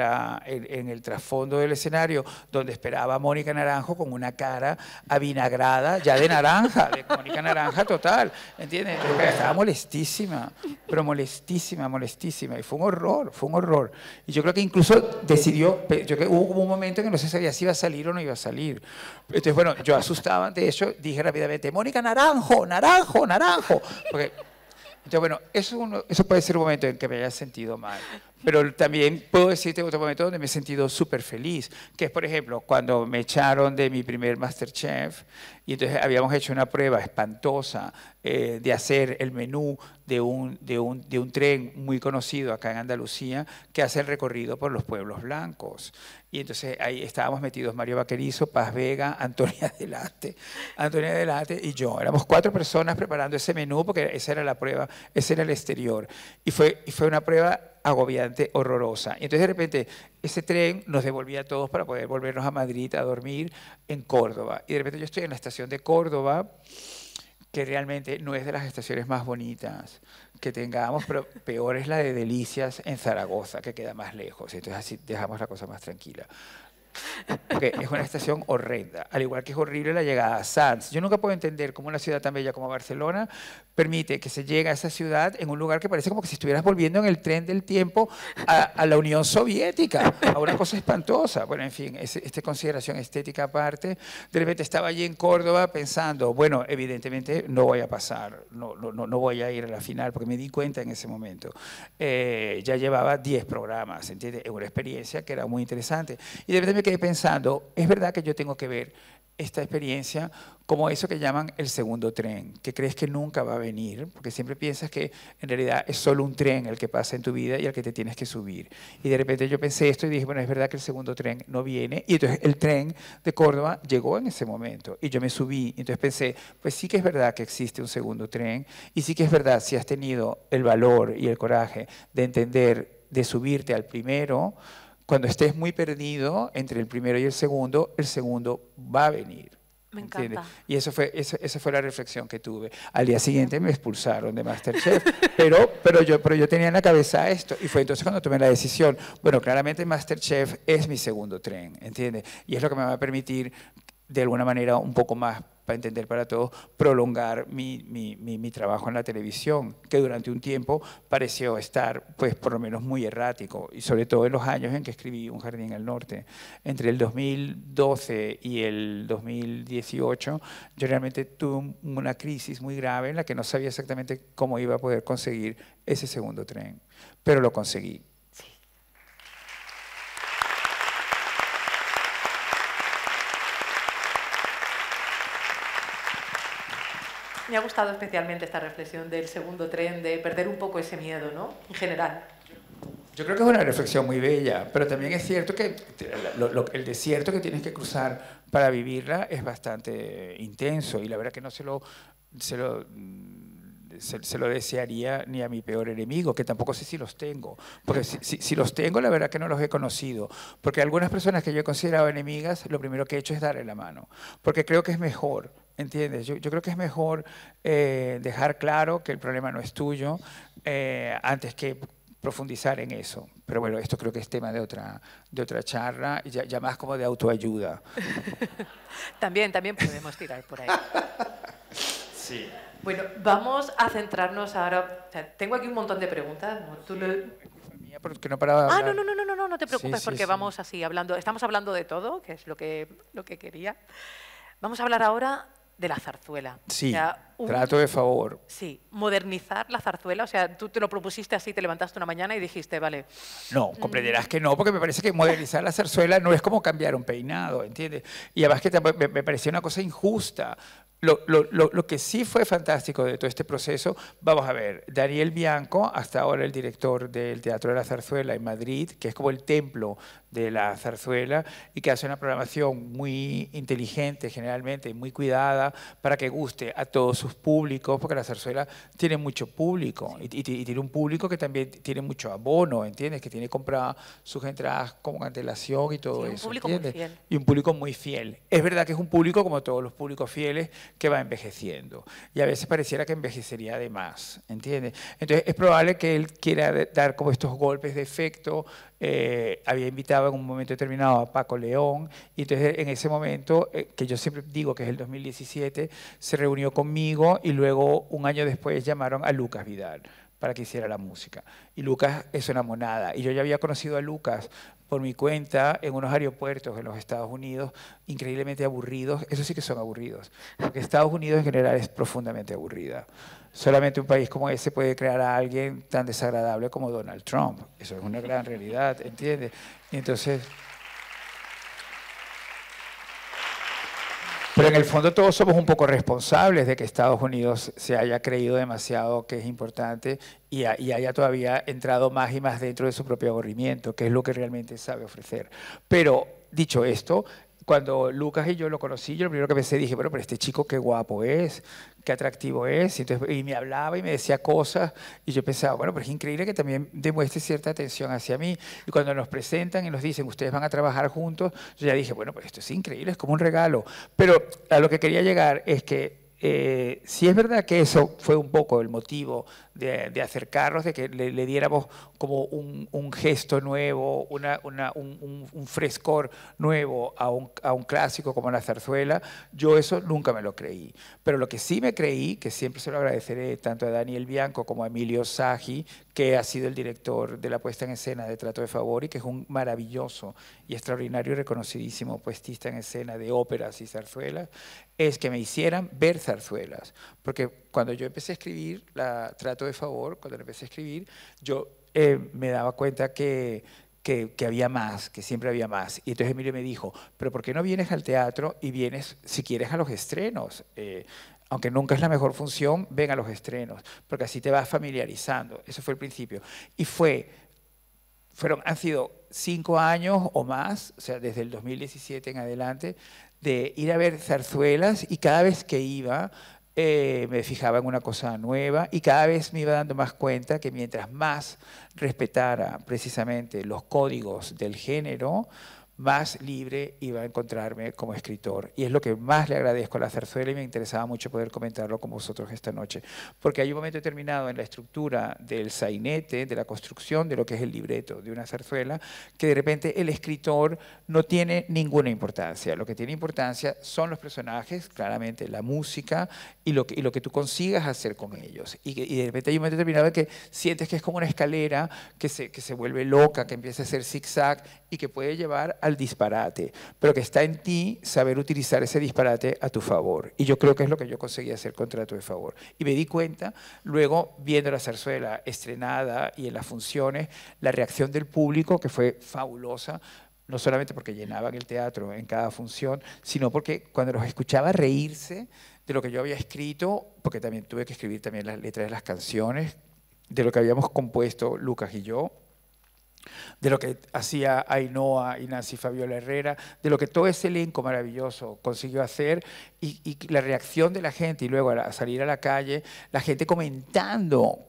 S4: el trasfondo del escenario donde esperaba a Mónica Naranjo con una cara avinagrada, ya de naranja, de Mónica Naranja total. ¿Entiendes? Estaba molestísima, pero molestísima, molestísima. Y fue un horror, fue un horror. Y yo creo que incluso decidió, yo creo que hubo como un momento en que no se sabía si iba a salir o no iba a salir. Entonces, bueno, yo asustaba ante eso, dije rápidamente, Mónica Naranjo, Naranjo, Naranjo. Porque, entonces, bueno, eso puede ser un momento en que me haya sentido mal. Pero también puedo decirte otro momento donde me he sentido súper feliz, que es, por ejemplo, cuando me echaron de mi primer MasterChef y entonces habíamos hecho una prueba espantosa de hacer el menú de un tren muy conocido acá en Andalucía que hace el recorrido por los pueblos blancos. Y entonces ahí estábamos metidos Mario Vaquerizo, Paz Vega, Antonia Delate y yo. Éramos 4 personas preparando ese menú porque esa era la prueba, ese era el exterior. Y fue una prueba agobiante, horrorosa. Y entonces de repente ese tren nos devolvía a todos para poder volvernos a Madrid a dormir en Córdoba. Y de repente yo estoy en la estación de Córdoba, que realmente no es de las estaciones más bonitas que tengamos, pero peor es la de Delicias en Zaragoza, que queda más lejos. Entonces así dejamos la cosa más tranquila. Porque es una estación horrenda, al igual que es horrible la llegada a Sants. Yo nunca puedo entender cómo una ciudad tan bella como Barcelona permite que se llegue a esa ciudad en un lugar que parece como que si estuvieras volviendo en el tren del tiempo a la Unión Soviética, a una cosa espantosa. Bueno, en fin, esta consideración estética aparte. De repente estaba allí en Córdoba pensando, bueno, evidentemente no voy a pasar, no voy a ir a la final, porque me di cuenta en ese momento. Ya llevaba 10 programas, ¿entiendes? Es una experiencia que era muy interesante. Y de repente me quedé pensando, es verdad que yo tengo que ver esta experiencia como eso que llaman el segundo tren, que crees que nunca va a venir, porque siempre piensas que en realidad es solo un tren el que pasa en tu vida y al que te tienes que subir. Y de repente yo pensé esto y dije, bueno, es verdad que el segundo tren no viene, y entonces el tren de Córdoba llegó en ese momento, y yo me subí, y entonces pensé, pues sí que es verdad que existe un segundo tren, y sí que es verdad, si has tenido el valor y el coraje de entender, de subirte al primero, cuando estés muy perdido entre el primero y el segundo va a venir.
S3: Me encanta.
S4: Y esa fue la reflexión que tuve. Al día siguiente me expulsaron de MasterChef, pero yo tenía en la cabeza esto. Y fue entonces cuando tomé la decisión, bueno, claramente MasterChef es mi segundo tren, ¿entiendes? Y es lo que me va a permitir, de alguna manera, un poco más, para entender para todos, prolongar mi trabajo en la televisión, que durante un tiempo pareció estar, pues, por lo menos muy errático, y sobre todo en los años en que escribí Un jardín al norte. Entre el 2012 y el 2018, yo realmente tuve una crisis muy grave en la que no sabía exactamente cómo iba a poder conseguir ese segundo tren, pero lo conseguí.
S3: Me ha gustado especialmente esta reflexión del segundo tren, de perder un poco ese miedo, ¿no? En general.
S4: Yo creo que es una reflexión muy bella, pero también es cierto que el desierto que tienes que cruzar para vivirla es bastante intenso, y la verdad que no se lo desearía ni a mi peor enemigo, que tampoco sé si los tengo, porque si los tengo, la verdad que no los he conocido, porque algunas personas que yo he considerado enemigas, lo primero que he hecho es darle la mano, porque creo que es mejor, ¿entiendes? Yo creo que es mejor dejar claro que el problema no es tuyo antes que profundizar en eso. Pero bueno, esto creo que es tema de otra charla, ya más como de autoayuda.
S3: También podemos tirar por ahí.
S4: Sí.
S3: Bueno, vamos a centrarnos ahora. O sea, tengo aquí un montón de preguntas.
S4: Porque no paraba de hablar.
S3: No te preocupes, porque vamos así hablando. Estamos hablando de todo, que es lo que quería. Vamos a hablar ahora de la zarzuela.
S4: Sí,
S3: o sea,
S4: trato de favor.
S3: Sí, modernizar la zarzuela. O sea, tú te lo propusiste así, te levantaste una mañana y dijiste, vale.
S4: No, comprenderás que no, porque me parece que modernizar la zarzuela no es como cambiar un peinado, ¿entiendes? Y además que me parecía una cosa injusta. Lo que sí fue fantástico de todo este proceso, vamos a ver, Daniel Bianco, hasta ahora el director del Teatro de la Zarzuela en Madrid, que es como el templo de la zarzuela y que hace una programación muy inteligente generalmente, muy cuidada para que guste a todos sus públicos, porque la zarzuela tiene mucho público y tiene un público que también tiene mucho abono, ¿entiendes? Que tiene comprado sus entradas con antelación y todo
S3: Sí,
S4: eso,
S3: un público
S4: ¿entiendes?
S3: muy fiel.
S4: Y un público muy fiel. Es verdad que es un público como todos los públicos fieles que va envejeciendo y a veces pareciera que envejecería de más, ¿entiendes? Entonces es probable que él quiera dar como estos golpes de efecto. Había invitado en un momento determinado a Paco León y entonces en ese momento, que yo siempre digo que es el 2017, se reunió conmigo y luego un año después llamaron a Lucas Vidal para que hiciera la música. Y Lucas es una monada. Y yo ya había conocido a Lucas por mi cuenta en unos aeropuertos en los Estados Unidos, increíblemente aburridos. Eso sí que son aburridos, porque Estados Unidos en general es profundamente aburrida. Solamente un país como ese puede crear a alguien tan desagradable como Donald Trump. Eso es una gran realidad, ¿entiendes? Y entonces... Pero en el fondo todos somos un poco responsables de que Estados Unidos se haya creído demasiado que es importante y haya todavía entrado más y más dentro de su propio aburrimiento, que es lo que realmente sabe ofrecer. Pero, dicho esto, cuando Lucas y yo lo conocí, yo lo primero que pensé, dije, bueno, pero este chico qué guapo es, qué atractivo es, y me hablaba y me decía cosas, y yo pensaba, bueno, pero es increíble que también demuestre cierta atención hacia mí. Y cuando nos presentan y nos dicen, ustedes van a trabajar juntos, yo ya dije, bueno, pues esto es increíble, es como un regalo. Pero a lo que quería llegar es que sí es verdad que eso fue un poco el motivo de acercarnos, de que le diéramos como un gesto nuevo, un frescor nuevo a un clásico como la zarzuela. Yo eso nunca me lo creí. Pero lo que sí me creí, que siempre se lo agradeceré tanto a Daniel Bianco como a Emilio Sagi, que ha sido el director de la puesta en escena de Trato de Favor y que es un maravilloso y extraordinario y reconocidísimo puestista en escena de óperas y zarzuelas, es que me hicieran ver zarzuelas. Porque cuando yo empecé a escribir Trato de Favor, cuando empecé a escribir, yo me daba cuenta que había más, que siempre había más. Y entonces Emilio me dijo, pero ¿por qué no vienes al teatro y vienes, si quieres, a los estrenos? Aunque nunca es la mejor función, ven a los estrenos, porque así te vas familiarizando. Eso fue el principio. Y han sido 5 años o más, o sea, desde el 2017 en adelante, de ir a ver zarzuelas y cada vez que iba me fijaba en una cosa nueva y cada vez me iba dando más cuenta que mientras más respetara precisamente los códigos del género, más libre iba a encontrarme como escritor. Y es lo que más le agradezco a la zarzuela y me interesaba mucho poder comentarlo con vosotros esta noche. Porque hay un momento determinado en la estructura del sainete, de la construcción de lo que es el libreto de una zarzuela, que de repente el escritor no tiene ninguna importancia. Lo que tiene importancia son los personajes, claramente la música y lo que tú consigas hacer con ellos. Y de repente hay un momento determinado en que sientes que es como una escalera que se vuelve loca, que empieza a hacer zigzag y que puede llevar al disparate, pero que está en ti saber utilizar ese disparate a tu favor. Y yo creo que es lo que yo conseguí hacer con Trato de Favor. Y me di cuenta, luego, viendo la zarzuela estrenada y en las funciones, la reacción del público, que fue fabulosa, no solamente porque llenaban el teatro en cada función, sino porque cuando los escuchaba reírse de lo que yo había escrito, porque también tuve que escribir también las letras de las canciones, de lo que habíamos compuesto Lucas y yo, de lo que hacía Ainhoa y Nancy Fabiola Herrera, de lo que todo ese elenco maravilloso consiguió hacer y la reacción de la gente y luego a salir a la calle, la gente comentando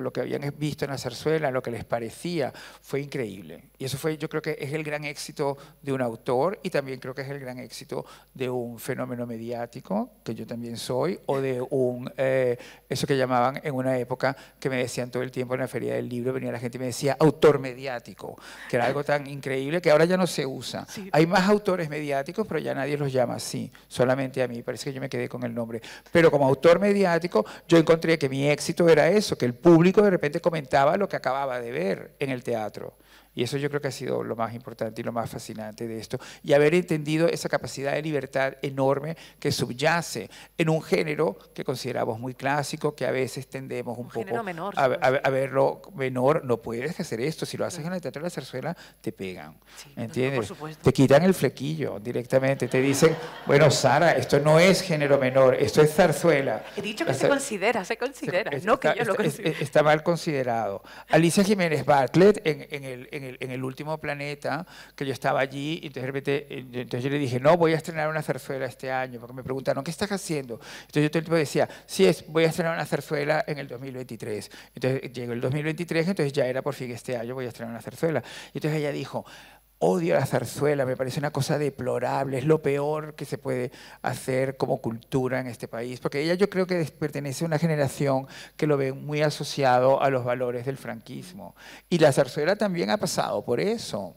S4: lo que habían visto en la zarzuela, lo que les parecía, fue increíble. Y eso fue, yo creo que es el gran éxito de un autor y también creo que es el gran éxito de un fenómeno mediático, que yo también soy, o de eso que llamaban en una época que me decían todo el tiempo en la Feria del Libro, venía la gente y me decía autor mediático, que era algo tan increíble que ahora ya no se usa. Sí. Hay más autores mediáticos, pero ya nadie los llama así, solamente a mí, parece que yo me quedé con el nombre. Pero como autor mediático, yo encontré que mi éxito era eso, que el público de repente comentaba lo que acababa de ver en el teatro. Y eso yo creo que ha sido lo más importante y lo más fascinante de esto. Y haber entendido esa capacidad de libertad enorme que subyace en un género que consideramos muy clásico, que a veces tendemos un poco
S3: menor,
S4: a verlo menor. No puedes hacer esto. Si lo haces en el Teatro de la Zarzuela, te pegan. Sí, ¿entiendes?
S3: por supuesto.
S4: Te quitan el flequillo directamente. Te dicen, bueno, Sara, esto no es género menor, esto es zarzuela.
S3: He dicho que se considera, no que yo lo considere.
S4: Está mal considerado. Alicia Jiménez Bartlett en el en el último planeta, que yo estaba allí, y entonces, de repente, entonces yo le dije, no, voy a estrenar una zarzuela este año, porque me preguntaron, ¿qué estás haciendo? Entonces yo todo el tiempo decía, sí, voy a estrenar una zarzuela en el 2023. Entonces llegó el 2023, entonces ya era por fin este año, voy a estrenar una zarzuela. Y entonces ella dijo, odio la zarzuela, me parece una cosa deplorable, es lo peor que se puede hacer como cultura en este país, porque ella yo creo que pertenece a una generación que lo ve muy asociado a los valores del franquismo. Y la zarzuela también ha pasado por eso.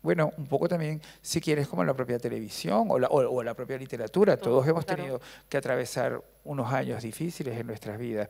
S4: Bueno, un poco también, si quieres, como la propia televisión o la propia literatura. Todos hemos tenido que atravesar unos años difíciles en nuestras vidas.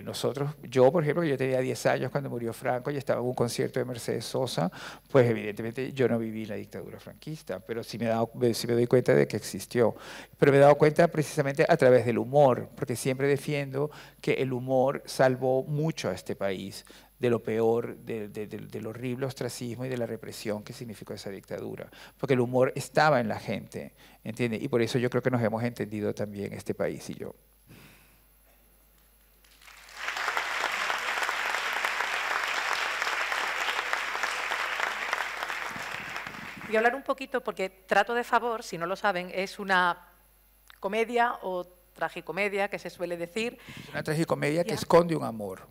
S4: Nosotros, yo por ejemplo, yo tenía 10 años cuando murió Franco y estaba en un concierto de Mercedes Sosa, pues evidentemente yo no viví la dictadura franquista, pero sí me doy cuenta de que existió. Pero me he dado cuenta precisamente a través del humor, porque siempre defiendo que el humor salvó mucho a este país de lo peor, del horrible ostracismo y de la represión que significó esa dictadura. Porque el humor estaba en la gente, ¿entiendes? Y por eso yo creo que nos hemos entendido también este país y yo.
S3: Voy a hablar un poquito, porque Trato de favor, si no lo saben, es una comedia o tragicomedia, que se suele decir.
S4: Es una tragicomedia que esconde un amor.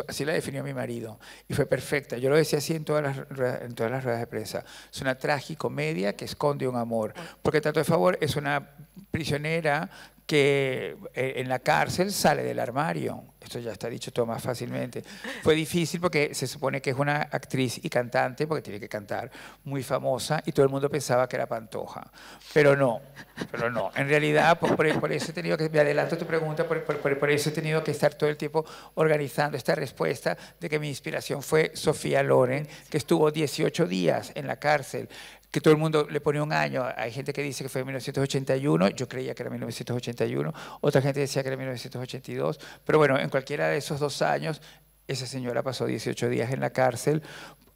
S4: Así la definió mi marido y fue perfecta. Yo lo decía así en todas las ruedas de prensa. Es una tragicomedia que esconde un amor. Porque Trato de favor es una prisionera que en la cárcel sale del armario. Esto ya está dicho todo más fácilmente. Fue difícil porque se supone que es una actriz y cantante, porque tiene que cantar, muy famosa, y todo el mundo pensaba que era Pantoja. Pero no. En realidad, por eso he tenido que, me adelanto a tu pregunta, por eso he tenido que estar todo el tiempo organizando esta respuesta de que mi inspiración fue Sofía Loren, que estuvo 18 días en la cárcel, que todo el mundo le pone un año. Hay gente que dice que fue en 1981, yo creía que era 1981, otra gente decía que era 1982, pero bueno, en cualquiera de esos 2 años, esa señora pasó 18 días en la cárcel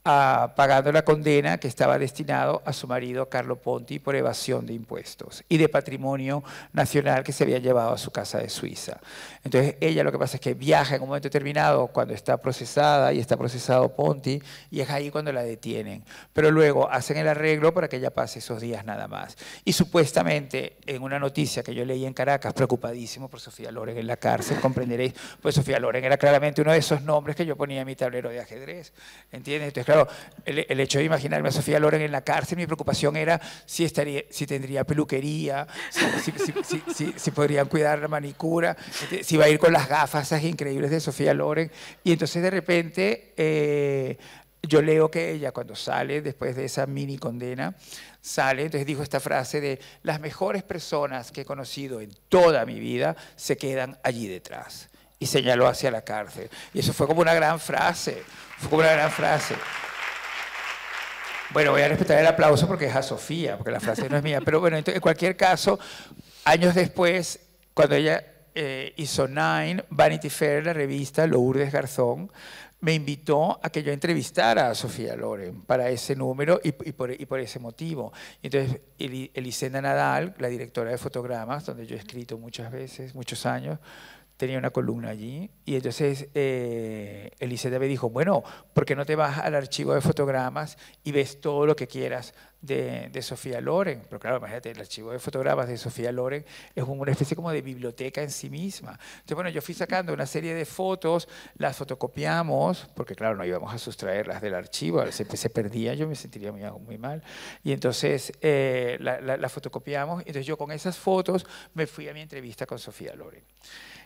S4: pagando la condena que estaba destinado a su marido Carlo Ponti por evasión de impuestos y de patrimonio nacional que se había llevado a su casa de Suiza. Entonces ella lo que pasa es que viaja en un momento determinado cuando está procesada y está procesado Ponti, y es ahí cuando la detienen. Pero luego hacen el arreglo para que ella pase esos días nada más. Y supuestamente en una noticia que yo leí en Caracas, preocupadísimo por Sofía Loren en la cárcel, comprenderéis, pues Sofía Loren era claramente uno de esos nombres que yo ponía en mi tablero de ajedrez, ¿entiendes? Entonces, claro, el hecho de imaginarme a Sofía Loren en la cárcel, mi preocupación era si tendría peluquería, si podrían cuidar la manicura, si iba a ir con las gafas esas increíbles de Sofía Loren. Y entonces de repente yo leo que ella cuando sale, después de esa mini condena, sale, entonces dijo esta frase de: las mejores personas que he conocido en toda mi vida se quedan allí detrás. Y señaló hacia la cárcel. Y eso fue como una gran frase, Bueno, voy a respetar el aplauso porque es a Sofía, porque la frase no es mía. Pero bueno, entonces, en cualquier caso, años después, cuando ella hizo Nine, Vanity Fair, la revista, Lourdes Garzón, me invitó a que yo entrevistara a Sofía Loren para ese número y por ese motivo. Entonces, Elisenda Nadal, la directora de Fotogramas, donde yo he escrito muchas veces, muchos años, tenía una columna allí, y entonces Elisenda me dijo: bueno, ¿por qué no te vas al archivo de Fotogramas y ves todo lo que quieras de Sofía Loren? Pero claro, imagínate, el archivo de Fotogramas de Sofía Loren es una especie como de biblioteca en sí misma. Entonces, bueno, yo fui sacando una serie de fotos, las fotocopiamos, porque claro, no íbamos a sustraerlas del archivo, se perdía, yo me sentiría muy mal, y entonces la fotocopiamos. Entonces yo con esas fotos me fui a mi entrevista con Sofía Loren.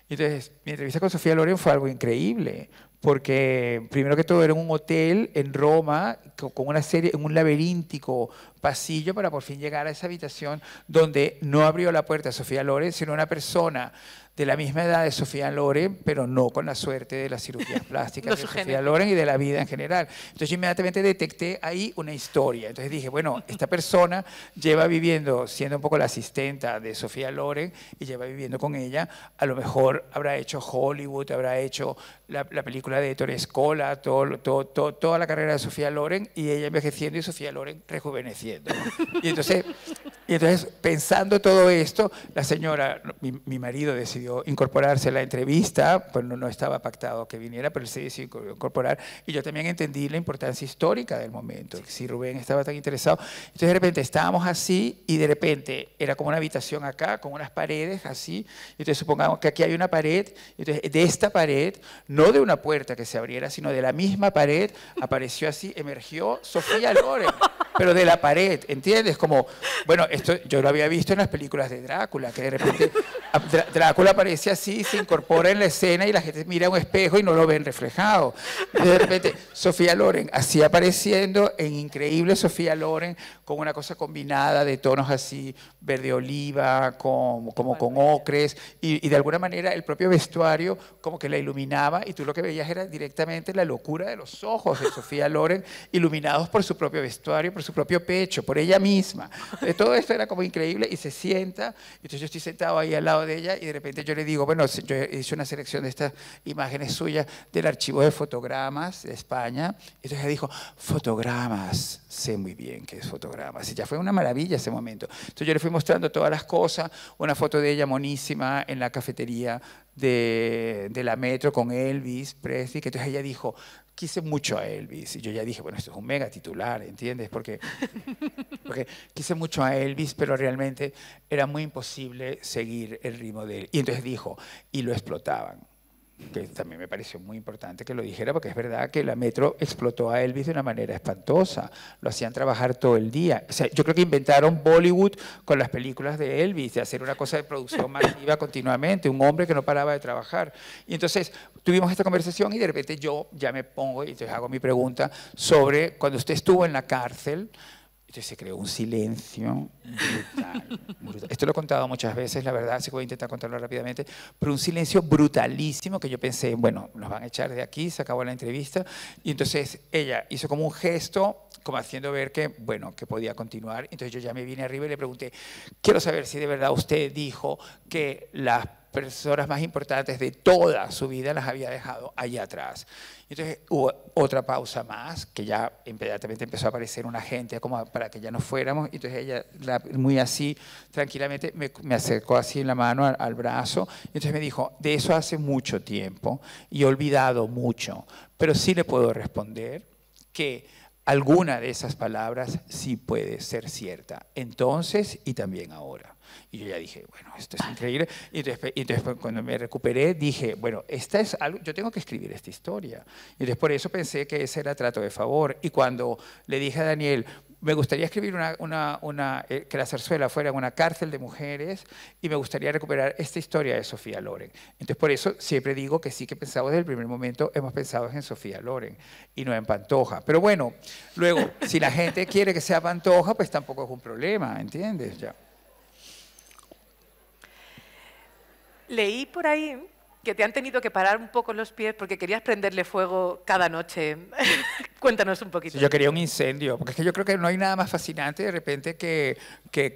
S4: Entonces, mi entrevista con Sofía Loren fue algo increíble, porque primero que todo era en un hotel en Roma, con una serie, en un laberíntico pasillo para por fin llegar a esa habitación donde no abrió la puerta a Sofía Loren, sino una persona de la misma edad de Sofía Loren, pero no con la suerte de las cirugías plásticas de Sofía Loren y de la vida en general. Entonces yo inmediatamente detecté ahí una historia. Entonces dije, bueno, esta persona lleva viviendo, siendo un poco la asistenta de Sofía Loren, y lleva viviendo con ella, a lo mejor habrá hecho Hollywood, habrá hecho la película de Ettore Scola, toda la carrera de Sofía Loren, y ella envejeciendo y Sofía Loren rejuveneciendo. Y entonces Y entonces, pensando todo esto, la señora, mi marido decidió incorporarse a la entrevista, pues no estaba pactado que viniera, pero él se decidió incorporar, y yo también entendí la importancia histórica del momento, si Rubén estaba tan interesado. Entonces, de repente, estábamos así, y de repente, era como una habitación acá, con unas paredes así, y entonces supongamos que aquí hay una pared, y entonces de esta pared, no de una puerta que se abriera, sino de la misma pared, apareció así, emergió Sofía Loren, pero de la pared, ¿entiendes? Como, bueno, esto yo lo había visto en las películas de Drácula, que de repente Drácula aparece así, se incorpora en la escena y la gente mira a un espejo y no lo ven reflejado. Y de repente Sofía Loren así apareciendo en increíble Sofía Loren, con una cosa combinada de tonos así, verde oliva, como con ocres, y de alguna manera el propio vestuario como que la iluminaba, y tú lo que veías era directamente la locura de los ojos de Sofía Loren, iluminados por su propio vestuario, por su propio pecho, por ella misma. Todo esto era como increíble, y se sienta, y entonces yo estoy sentado ahí al lado de ella, y de repente yo le digo, bueno, yo hice una selección de estas imágenes suyas del archivo de fotogramas de España, y entonces ella dijo, fotogramas, sé muy bien qué es fotogramas, y ya fue una maravilla ese momento. Entonces yo le fui mostrando todas las cosas, una foto de ella monísima en la cafetería de la Metro con Elvis Presley, que entonces ella dijo, quise mucho a Elvis, y yo ya dije, bueno, esto es un mega titular, ¿entiendes? Porque quise mucho a Elvis, pero realmente era muy imposible seguir el ritmo de él. Y entonces dijo, y lo explotaban, que también me pareció muy importante que lo dijera, porque es verdad que la Metro explotó a Elvis de una manera espantosa, lo hacían trabajar todo el día. O sea, yo creo que inventaron Bollywood con las películas de Elvis, de hacer una cosa de producción masiva continuamente, un hombre que no paraba de trabajar. Y entonces tuvimos esta conversación, y de repente yo ya me pongo, y entonces hago mi pregunta sobre cuando usted estuvo en la cárcel. Entonces se creó un silencio brutal, brutal. Esto lo he contado muchas veces, la verdad, así que voy a intentar contarlo rápidamente, pero un silencio brutalísimo que yo pensé, bueno, nos van a echar de aquí, se acabó la entrevista, y entonces ella hizo como un gesto, como haciendo ver que, bueno, que podía continuar. Entonces yo ya me vine arriba y le pregunté, quiero saber si de verdad usted dijo que las personas más importantes de toda su vida las había dejado allá atrás. Entonces hubo otra pausa más, que ya inmediatamente empezó a aparecer una gente como para que ya nos fuéramos, y entonces ella, muy así, tranquilamente, me acercó así en la mano al brazo, y entonces me dijo, de eso hace mucho tiempo, y he olvidado mucho, pero sí le puedo responder que alguna de esas palabras sí puede ser cierta, entonces y también ahora. Y yo ya dije, bueno, esto es increíble. Y entonces cuando me recuperé, dije, bueno, esta es algo, yo tengo que escribir esta historia. Y entonces por eso pensé que ese era trato de favor. Y cuando le dije a Daniel, me gustaría escribir que la zarzuela fuera una cárcel de mujeres, y me gustaría recuperar esta historia de Sofía Loren. Entonces por eso siempre digo que sí, que pensamos desde el primer momento, hemos pensado en Sofía Loren y no en Pantoja. Pero bueno, luego, si la gente quiere que sea Pantoja, pues tampoco es un problema, ¿entiendes? Ya.
S3: Leí por ahí que te han tenido que parar un poco los pies porque querías prenderle fuego cada noche. Cuéntanos un poquito.
S4: Sí, yo quería un incendio, porque es que yo creo que no hay nada más fascinante de repente que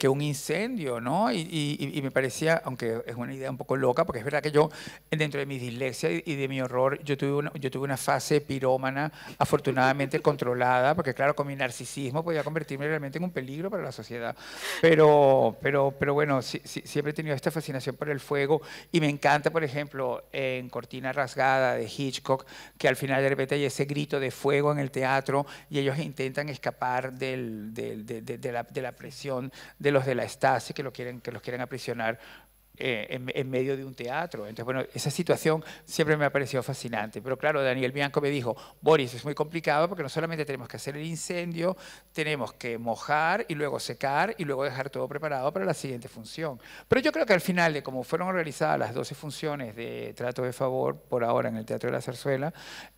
S4: un incendio, ¿no? Y me parecía, aunque es una idea un poco loca, porque es verdad que yo, dentro de mi dislexia y de mi horror, yo tuve una fase pirómana afortunadamente controlada, porque claro, con mi narcisismo podía convertirme realmente en un peligro para la sociedad. Pero bueno, siempre he tenido esta fascinación por el fuego, y me encanta, por ejemplo, en Cortina Rasgada de Hitchcock, que al final de repente hay ese grito de fuego en el teatro, y ellos intentan escapar de la presión de los de la Stasi que los quieren aprisionar en medio de un teatro. Entonces, bueno, esa situación siempre me ha parecido fascinante. Pero claro, Daniel Bianco me dijo, Boris, es muy complicado porque no solamente tenemos que hacer el incendio, tenemos que mojar y luego secar y luego dejar todo preparado para la siguiente función. Pero yo creo que al final, de cómo fueron organizadas las 12 funciones de trato de favor por ahora en el Teatro de la Zarzuela,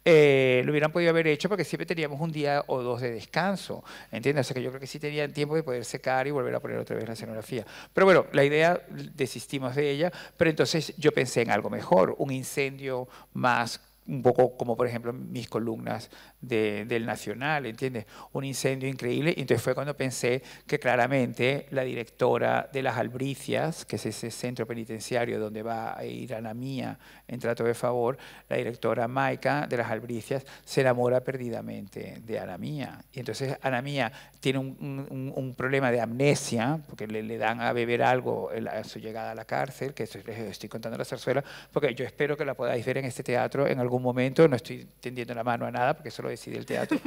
S4: lo hubieran podido haber hecho porque siempre teníamos un día o dos de descanso, ¿entiendes? O sea que yo creo que sí tenían tiempo de poder secar y volver a poner otra vez la escenografía. Pero bueno, la idea, desistimos de ella, pero entonces yo pensé en algo mejor, un incendio más un poco como por ejemplo mis columnas del Nacional, ¿entiendes? Un incendio increíble, y entonces fue cuando pensé que claramente la directora de Las Albricias, que es ese centro penitenciario donde va a ir Ana Mía en trato de favor, la directora Maica de Las Albricias se enamora perdidamente de Ana Mía, y entonces Ana Mía tiene un problema de amnesia, porque le dan a beber algo a su llegada a la cárcel, que estoy contando la zarzuela, porque yo espero que la podáis ver en este teatro en algún momento, no estoy tendiendo la mano a nada, porque eso lo decide el teatro,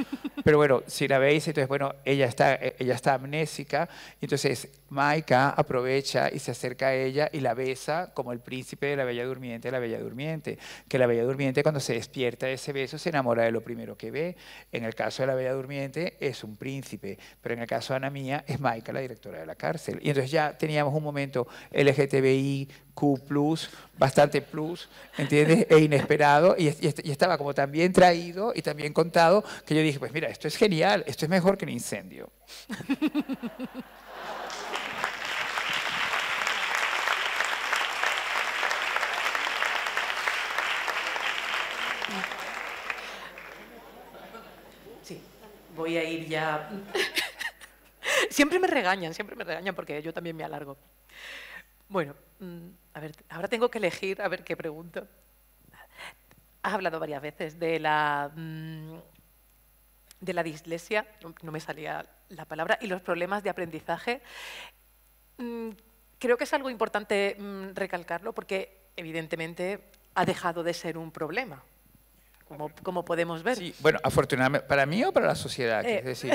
S4: pero bueno, si la veis, entonces bueno, ella está amnésica, entonces Maica aprovecha y se acerca a ella y la besa como el príncipe de la Bella Durmiente, que la Bella Durmiente cuando se despierta de ese beso se enamora de lo primero que ve. En el caso de la Bella Durmiente es un príncipe, pero en el caso de Ana Mía es Maica la directora de la cárcel. Y entonces ya teníamos un momento LGTBIQ+, bastante plus, ¿entiendes? E inesperado, y estaba como tan bien traído y tan bien contado que yo dije, pues mira, esto es genial, esto es mejor que El Incendio.
S3: Sí, voy a ir ya. Siempre me regañan porque yo también me alargo. Bueno, a ver, ahora tengo que elegir a ver qué pregunto. Has hablado varias veces de la dislexia, no me salía la palabra, y los problemas de aprendizaje. Creo que es algo importante recalcarlo porque evidentemente ha dejado de ser un problema. Como podemos ver.
S4: Sí, bueno, afortunadamente, ¿para mí o para la sociedad? Es decir,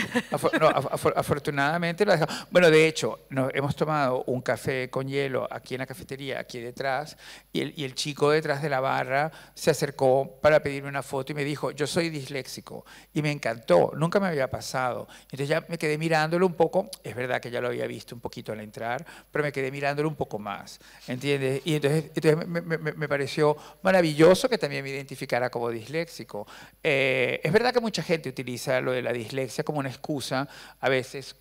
S4: afortunadamente lo ha dejado. Bueno, de hecho, hemos tomado un café con hielo aquí en la cafetería, aquí detrás, y el chico detrás de la barra se acercó para pedirme una foto y me dijo, yo soy disléxico, y me encantó, nunca me había pasado. Entonces ya me quedé mirándolo un poco, es verdad que ya lo había visto un poquito al entrar, pero me quedé mirándolo un poco más, ¿entiendes? Y entonces me pareció maravilloso que también me identificara como disléxico. Es verdad que mucha gente utiliza lo de la dislexia como una excusa, a veces,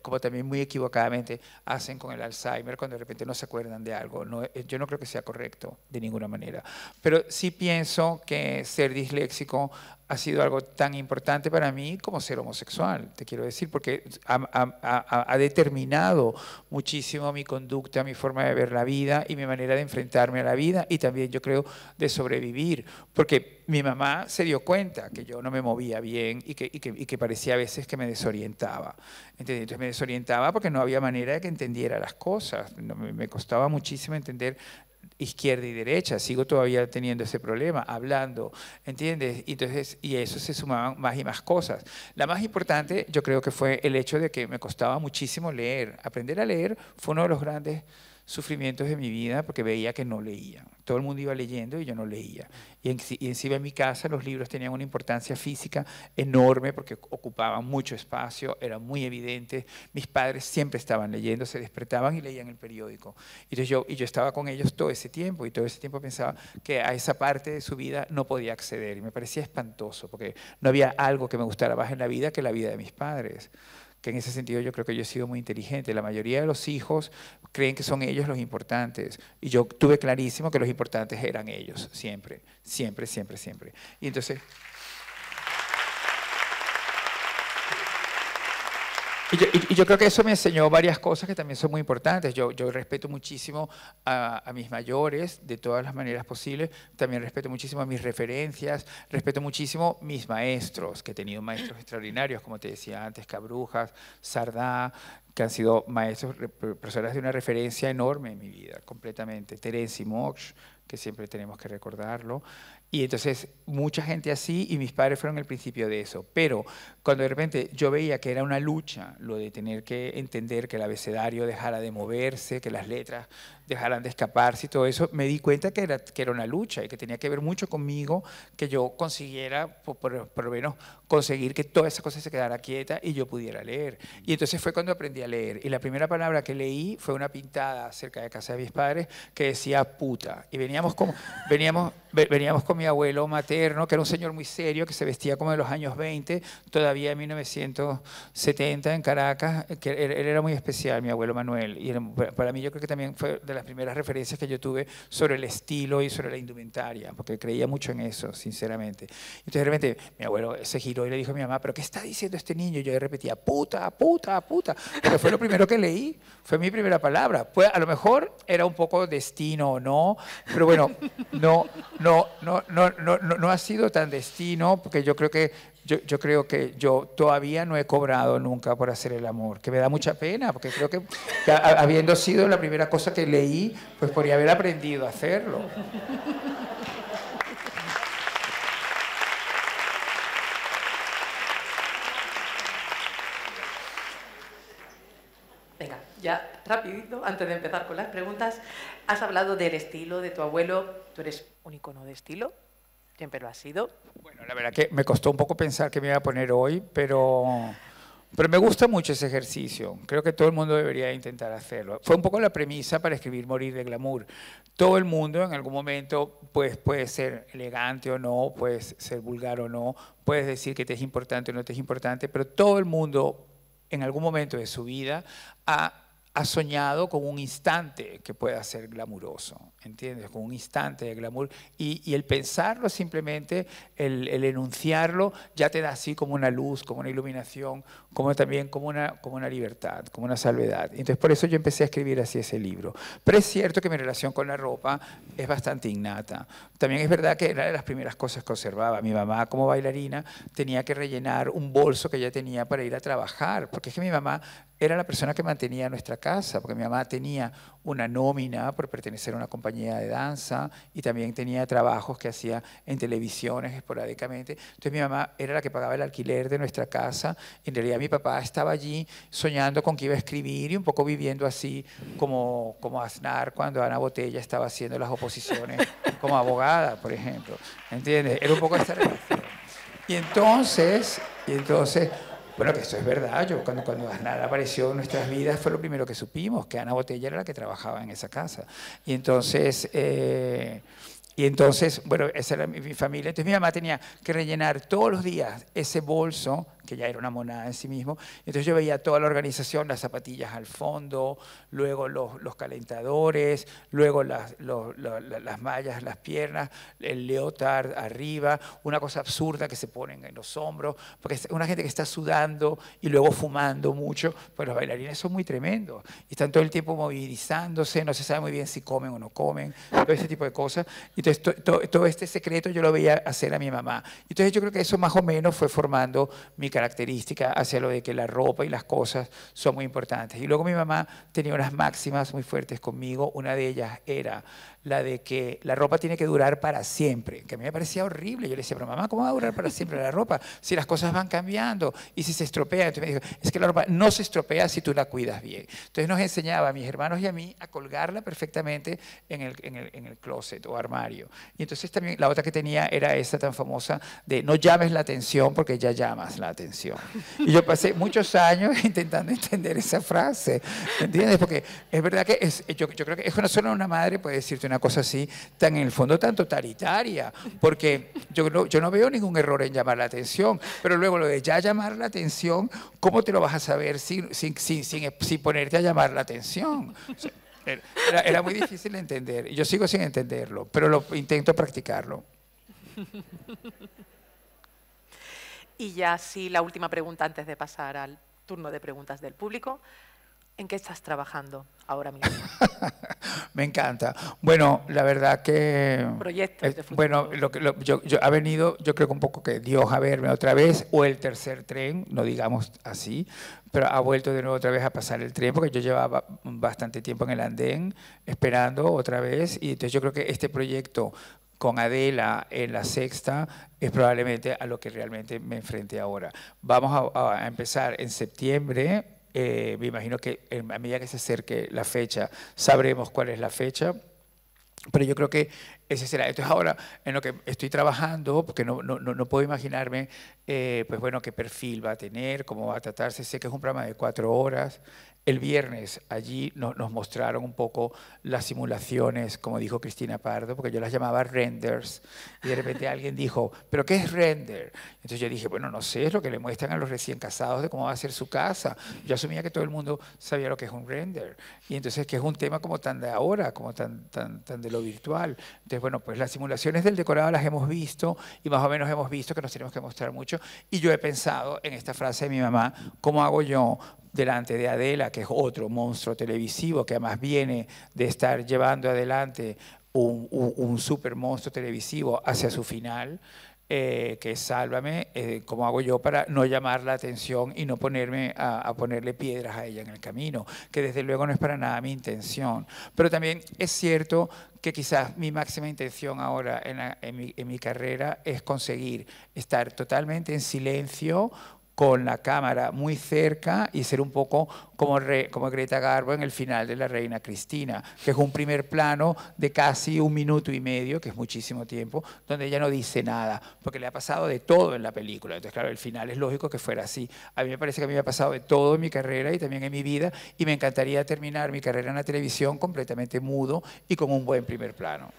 S4: como también muy equivocadamente hacen con el Alzheimer, cuando de repente no se acuerdan de algo. Yo no creo que sea correcto de ninguna manera. Pero sí pienso que ser disléxico ha sido algo tan importante para mí como ser homosexual, te quiero decir, porque ha determinado muchísimo mi conducta, mi forma de ver la vida y mi manera de enfrentarme a la vida, y también yo creo de sobrevivir, porque mi mamá se dio cuenta que yo no me movía bien y que parecía a veces que me desorientaba. Entonces me desorientaba porque no había manera de que entendiera las cosas, me costaba muchísimo entender izquierda y derecha, sigo todavía teniendo ese problema, hablando, ¿entiendes? Y eso se sumaban más y más cosas. La más importante yo creo que fue el hecho de que me costaba muchísimo leer. Aprender a leer fue uno de los grandes sufrimientos de mi vida porque veía que no leía. Todo el mundo iba leyendo y yo no leía. Y encima en mi casa los libros tenían una importancia física enorme porque ocupaban mucho espacio, eran muy evidentes. Mis padres siempre estaban leyendo, se despertaban y leían el periódico. Y yo estaba con ellos todo ese tiempo, y todo ese tiempo pensaba que a esa parte de su vida no podía acceder. Y me parecía espantoso porque no había algo que me gustara más en la vida que la vida de mis padres. Que en ese sentido yo creo que yo he sido muy inteligente. La mayoría de los hijos creen que son ellos los importantes, y yo tuve clarísimo que los importantes eran ellos, siempre, siempre, siempre, siempre. Y entonces... Y yo creo que eso me enseñó varias cosas que también son muy importantes. Yo respeto muchísimo a mis mayores de todas las maneras posibles, también respeto muchísimo a mis referencias, respeto muchísimo mis maestros, que he tenido maestros extraordinarios, como te decía antes, Cabrujas, Sardá, que han sido maestros, personas de una referencia enorme en mi vida, completamente. Terence y Mox, que siempre tenemos que recordarlo. Y entonces mucha gente así, y mis padres fueron el principio de eso. Pero cuando de repente yo veía que era una lucha lo de tener que entender que el abecedario dejara de moverse, que las letras dejaran de escaparse y todo eso, me di cuenta que era una lucha y que tenía que ver mucho conmigo, que yo consiguiera, por lo menos, conseguir que toda esa cosa se quedara quieta y yo pudiera leer. Y entonces fue cuando aprendí a leer. Y la primera palabra que leí fue una pintada cerca de casa de mis padres que decía puta. Y veníamos con mi abuelo materno, que era un señor muy serio, que se vestía como de los años 20, todavía en 1970 en Caracas, que él era muy especial, mi abuelo Manuel. Y para mí yo creo que también fue de las primeras referencias que yo tuve sobre el estilo y sobre la indumentaria, porque creía mucho en eso, sinceramente. Entonces de repente mi abuelo se giró y le dijo a mi mamá, ¿pero qué está diciendo este niño? Y yo le repetía, puta, puta, puta, porque fue lo primero que leí, fue mi primera palabra. Pues a lo mejor era un poco destino o no, pero bueno, no ha sido tan destino, porque yo creo que yo todavía no he cobrado nunca por hacer el amor, que me da mucha pena, porque creo que habiendo sido la primera cosa que leí, pues podría haber aprendido a hacerlo.
S3: Venga, ya rapidito, antes de empezar con las preguntas, has hablado del estilo de tu abuelo. ¿Tú eres un icono de estilo? Siempre lo has sido.
S4: Bueno, la verdad que me costó un poco pensar que me iba a poner hoy, pero me gusta mucho ese ejercicio. Creo que todo el mundo debería intentar hacerlo. Fue un poco la premisa para escribir Morir de Glamour. Todo el mundo en algún momento pues, puede ser elegante o no, puedes ser vulgar o no, puedes decir que te es importante o no te es importante, pero todo el mundo en algún momento de su vida ha soñado con un instante que pueda ser glamuroso, ¿entiendes? Con un instante de glamour. Y el pensarlo simplemente, el enunciarlo, ya te da así como una luz, como una iluminación, como también como una libertad, como una salvedad. Entonces por eso yo empecé a escribir así ese libro. Pero es cierto que mi relación con la ropa es bastante innata. También es verdad que era de las primeras cosas que observaba. Mi mamá como bailarina tenía que rellenar un bolso que ella tenía para ir a trabajar, porque es que mi mamá era la persona que mantenía nuestra casa, porque mi mamá tenía una nómina por pertenecer a una compañía de danza y también tenía trabajos que hacía en televisiones esporádicamente. Entonces mi mamá era la que pagaba el alquiler de nuestra casa. En realidad mi papá estaba allí soñando con que iba a escribir y un poco viviendo así como Aznar cuando Ana Botella estaba haciendo las oposiciones como abogada, por ejemplo. ¿Entiendes? Era un poco esta relación. Y entonces bueno, que esto es verdad. Cuando Aznar apareció en nuestras vidas fue lo primero que supimos, que Ana Botella era la que trabajaba en esa casa. Y entonces, bueno, esa era mi familia. Entonces mi mamá tenía que rellenar todos los días ese bolso, que ya era una monada en sí mismo. Entonces yo veía toda la organización, las zapatillas al fondo, luego los calentadores, luego las mallas, las piernas, el leotard arriba, una cosa absurda que se ponen en los hombros, porque es una gente que está sudando y luego fumando mucho, pues los bailarines son muy tremendos y están todo el tiempo movilizándose, no se sabe muy bien si comen o no comen, todo ese tipo de cosas. Entonces todo este secreto yo lo veía hacer a mi mamá. Entonces yo creo que eso más o menos fue formando mi característica hacia lo de que la ropa y las cosas son muy importantes. Y luego mi mamá tenía unas máximas muy fuertes conmigo. Una de ellas era la de que la ropa tiene que durar para siempre, que a mí me parecía horrible. Yo le decía, pero mamá, ¿cómo va a durar para siempre la ropa si las cosas van cambiando y si se estropea? Entonces me dijo, es que la ropa no se estropea si tú la cuidas bien. Entonces nos enseñaba a mis hermanos y a mí a colgarla perfectamente en el closet o armario. Y entonces también la otra que tenía era esa tan famosa de no llames la atención porque ya llamas la atención. Y yo pasé muchos años intentando entender esa frase, ¿entiendes? Porque es verdad que yo creo que es que no solo una madre puede decirte una cosa así, tan en el fondo tan totalitaria, porque yo no veo ningún error en llamar la atención, pero luego lo de ya llamar la atención, ¿cómo te lo vas a saber sin ponerte a llamar la atención? O sea, era muy difícil de entender, yo sigo sin entenderlo, pero lo intento practicarlo.
S3: Y ya sí, la última pregunta antes de pasar al turno de preguntas del público. ¿En qué estás trabajando ahora mismo?
S4: Me encanta. Bueno, la verdad que...
S3: Proyectos de futuro.
S4: Bueno, yo ha venido, yo creo que un poco que Dios a verme otra vez, o el tercer tren, no digamos así, pero ha vuelto de nuevo otra vez a pasar el tren, porque yo llevaba bastante tiempo en el andén esperando otra vez, y entonces yo creo que este proyecto con Adela en La Sexta es probablemente a lo que realmente me enfrenté ahora. Vamos a empezar en septiembre. Me imagino que a medida que se acerque la fecha sabremos cuál es la fecha, pero yo creo que ese será. Entonces ahora en lo que estoy trabajando, porque no puedo imaginarme pues bueno, qué perfil va a tener, cómo va a tratarse. Sé que es un programa de 4 horas. El viernes allí nos mostraron un poco las simulaciones, como dijo Cristina Pardo, porque yo las llamaba renders, y de repente alguien dijo, ¿pero qué es render? Entonces yo dije, bueno, no sé, es lo que le muestran a los recién casados de cómo va a ser su casa. Yo asumía que todo el mundo sabía lo que es un render, y entonces que es un tema como tan de ahora, como tan de lo virtual. Entonces, bueno, pues las simulaciones del decorado las hemos visto, y más o menos hemos visto que nos tenemos que mostrar mucho, y yo he pensado en esta frase de mi mamá, ¿cómo hago yo delante de Adela, que es otro monstruo televisivo, que además viene de estar llevando adelante un super monstruo televisivo hacia su final, que es Sálvame? ¿Cómo hago yo para no llamar la atención y no ponerme a ponerle piedras a ella en el camino? Que desde luego no es para nada mi intención. Pero también es cierto que quizás mi máxima intención ahora en mi carrera es conseguir estar totalmente en silencio, con la cámara muy cerca y ser un poco como Greta Garbo en el final de La Reina Cristina, que es un primer plano de casi 1 minuto y medio, que es muchísimo tiempo, donde ella no dice nada, porque le ha pasado de todo en la película. Entonces, claro, el final es lógico que fuera así. A mí me parece que a mí me ha pasado de todo en mi carrera y también en mi vida, y me encantaría terminar mi carrera en la televisión completamente mudo y con un buen primer plano.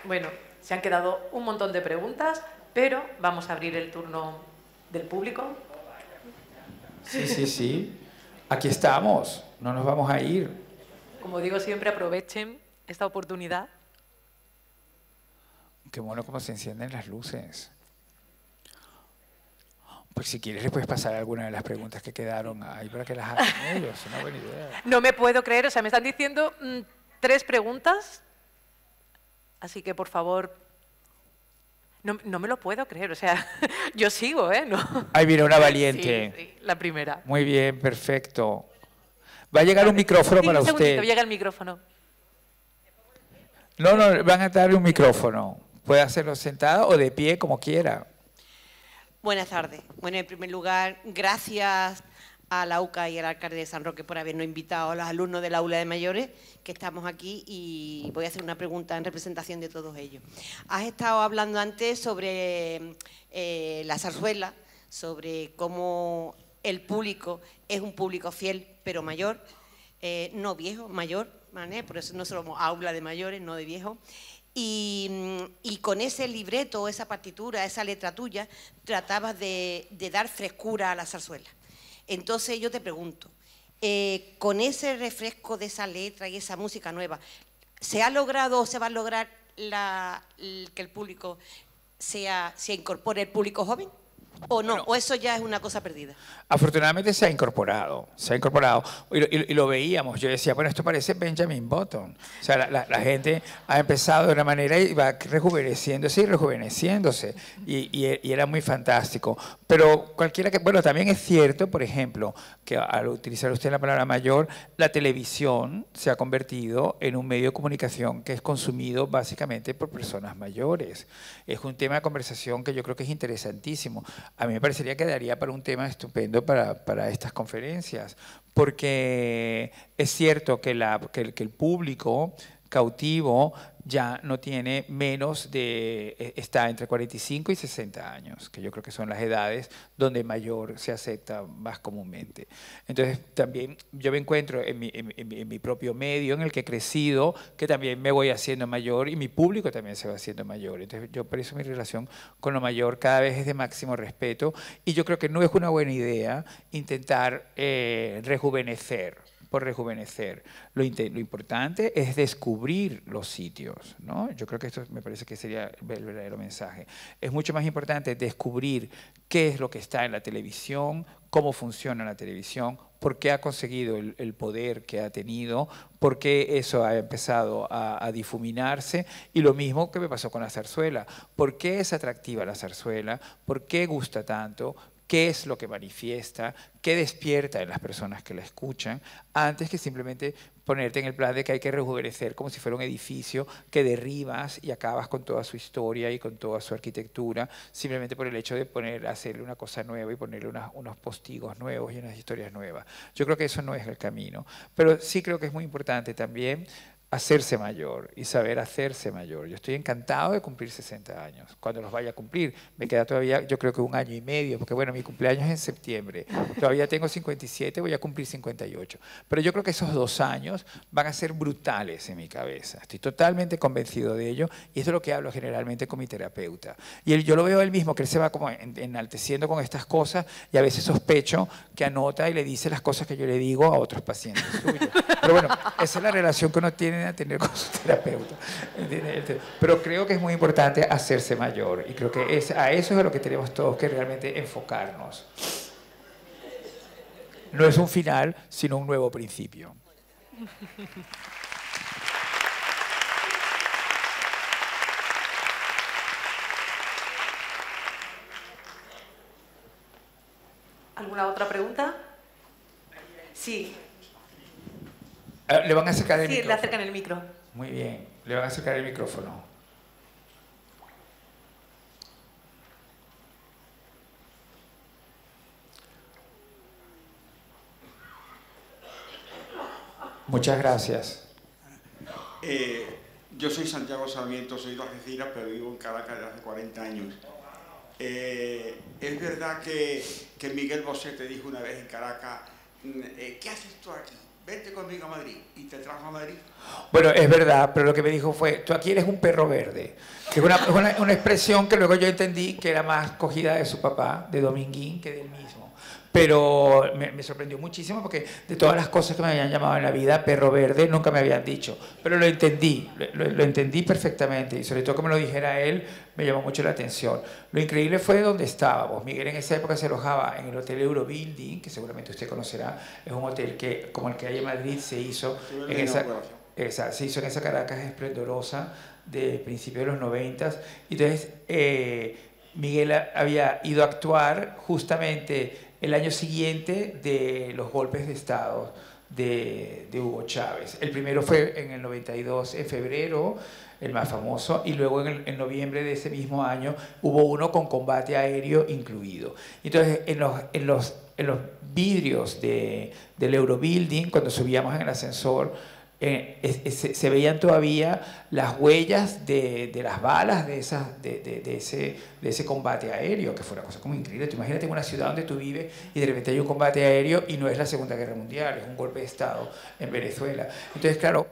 S3: Bueno, se han quedado un montón de preguntas, pero vamos a abrir el turno del público.
S4: Sí. Aquí estamos, no nos vamos a ir.
S3: Como digo siempre, aprovechen esta oportunidad.
S4: Qué bueno cómo se encienden las luces. Pues si quieres le puedes pasar alguna de las preguntas que quedaron ahí para que las hagan ellos, es una buena idea.
S3: No me puedo creer, o sea, me están diciendo 3 preguntas. Así que, por favor, no me lo puedo creer. O sea, yo sigo, ¿eh? No.
S4: Ahí viene una valiente.
S3: Sí, la primera.
S4: Muy bien, perfecto. Va a llegar un micrófono para
S3: un segundito,
S4: usted.
S3: llega el micrófono.
S4: No, van a darle un micrófono. Puede hacerlo sentada o de pie, como quiera.
S5: Buenas tardes. Bueno, en primer lugar, gracias a la UCA y al alcalde de San Roque por habernos invitado a los alumnos del aula de mayores, que estamos aquí, y voy a hacer una pregunta en representación de todos ellos. Has estado hablando antes sobre la zarzuela, sobre cómo el público es un público fiel, pero mayor, no viejo, mayor, ¿vale? Por eso no somos aula de mayores, no de viejos. Y con ese libreto, esa partitura, esa letra tuya, tratabas de dar frescura a la zarzuela. Entonces yo te pregunto, con ese refresco de esa letra y esa música nueva, ¿se ha logrado o se va a lograr que el público se incorpore el público joven? ¿O no? Bueno, ¿o eso ya es una cosa perdida?
S4: Afortunadamente se ha incorporado. Y lo veíamos. Yo decía, bueno, esto parece Benjamin Button. O sea, la gente ha empezado de una manera y va rejuveneciéndose y rejuveneciéndose. Y era muy fantástico. Pero cualquiera que... Bueno, también es cierto, por ejemplo, que al utilizar usted la palabra mayor, la televisión se ha convertido en un medio de comunicación que es consumido básicamente por personas mayores. Es un tema de conversación que yo creo que es interesantísimo. A mí me parecería que daría para un tema estupendo para estas conferencias, porque es cierto que el público cautivo ya no tiene menos de, está entre 45 y 60 años, que yo creo que son las edades donde mayor se acepta más comúnmente. Entonces también yo me encuentro en mi propio medio en el que he crecido, que también me voy haciendo mayor y mi público también se va haciendo mayor. Entonces yo por eso mi relación con lo mayor cada vez es de máximo respeto, y yo creo que no es una buena idea intentar rejuvenecer. Por rejuvenecer. Lo importante es descubrir los sitios, ¿no? Yo creo que esto me parece que sería el verdadero mensaje. Es mucho más importante descubrir qué es lo que está en la televisión, cómo funciona la televisión, por qué ha conseguido el poder que ha tenido, por qué eso ha empezado a difuminarse, y lo mismo que me pasó con la zarzuela. ¿Por qué es atractiva la zarzuela? ¿Por qué gusta tanto? qué es lo que manifiesta, qué despierta en las personas que la escuchan, antes que simplemente ponerte en el plan de que hay que rejuvenecer como si fuera un edificio que derribas y acabas con toda su historia y con toda su arquitectura, simplemente por el hecho de hacerle una cosa nueva y ponerle unos postigos nuevos y unas historias nuevas. Yo creo que eso no es el camino, pero sí creo que es muy importante también hacerse mayor y saber hacerse mayor. Yo estoy encantado de cumplir 60 años. Cuando los vaya a cumplir, me queda todavía, yo creo que 1 año y medio, porque bueno, mi cumpleaños es en septiembre. Todavía tengo 57, voy a cumplir 58. Pero yo creo que esos 2 años van a ser brutales en mi cabeza. Estoy totalmente convencido de ello y esto es lo que hablo generalmente con mi terapeuta. Y yo lo veo él mismo, que él se va como enalteciendo con estas cosas y a veces sospecho que anota y le dice las cosas que yo le digo a otros pacientes suyos. Pero bueno, esa es la relación que uno tiene a tener con su terapeuta. Pero creo que es muy importante hacerse mayor y creo que a eso es a lo que tenemos todos que realmente enfocarnos. No es un final, sino un nuevo principio.
S3: ¿Alguna otra pregunta? Sí.
S4: ¿Le van a acercar el micrófono?
S3: Sí, le acercan el micro.
S4: Muy bien, le van a acercar el micrófono. Muchas gracias.
S6: Yo soy Santiago Sarmiento, soy de Algeciras, pero vivo en Caracas desde hace 40 años. Es verdad que Miguel Bosé te dijo una vez en Caracas, ¿qué haces tú aquí? Vente conmigo a Madrid, y te trajo a Madrid.
S4: Bueno, es verdad, pero lo que me dijo fue, tú aquí eres un perro verde, que es una expresión que luego yo entendí que era más cogida de su papá, de Dominguín, que del mismo. Pero me sorprendió muchísimo porque de todas las cosas que me habían llamado en la vida, perro verde, nunca me habían dicho. Pero lo entendí, lo entendí perfectamente y sobre todo que me lo dijera él, me llamó mucho la atención. Lo increíble fue donde estábamos. Miguel en esa época se alojaba en el Hotel Eurobuilding, que seguramente usted conocerá, es un hotel que, como el que hay en Madrid, se hizo en esa Caracas esplendorosa de principios de los 90. Entonces, Miguel había ido a actuar justamente el año siguiente de los golpes de Estado de Hugo Chávez. El primero fue en el 92, en febrero, el más famoso, y luego en noviembre de ese mismo año hubo uno con combate aéreo incluido. Entonces, en los vidrios del Eurobuilding, cuando subíamos en el ascensor, se veían todavía las huellas de las balas de ese combate aéreo, que fue una cosa como increíble. Tú imagínate en una ciudad donde tú vives y de repente hay un combate aéreo y no es la Segunda Guerra Mundial, es un golpe de Estado en Venezuela. Entonces, claro,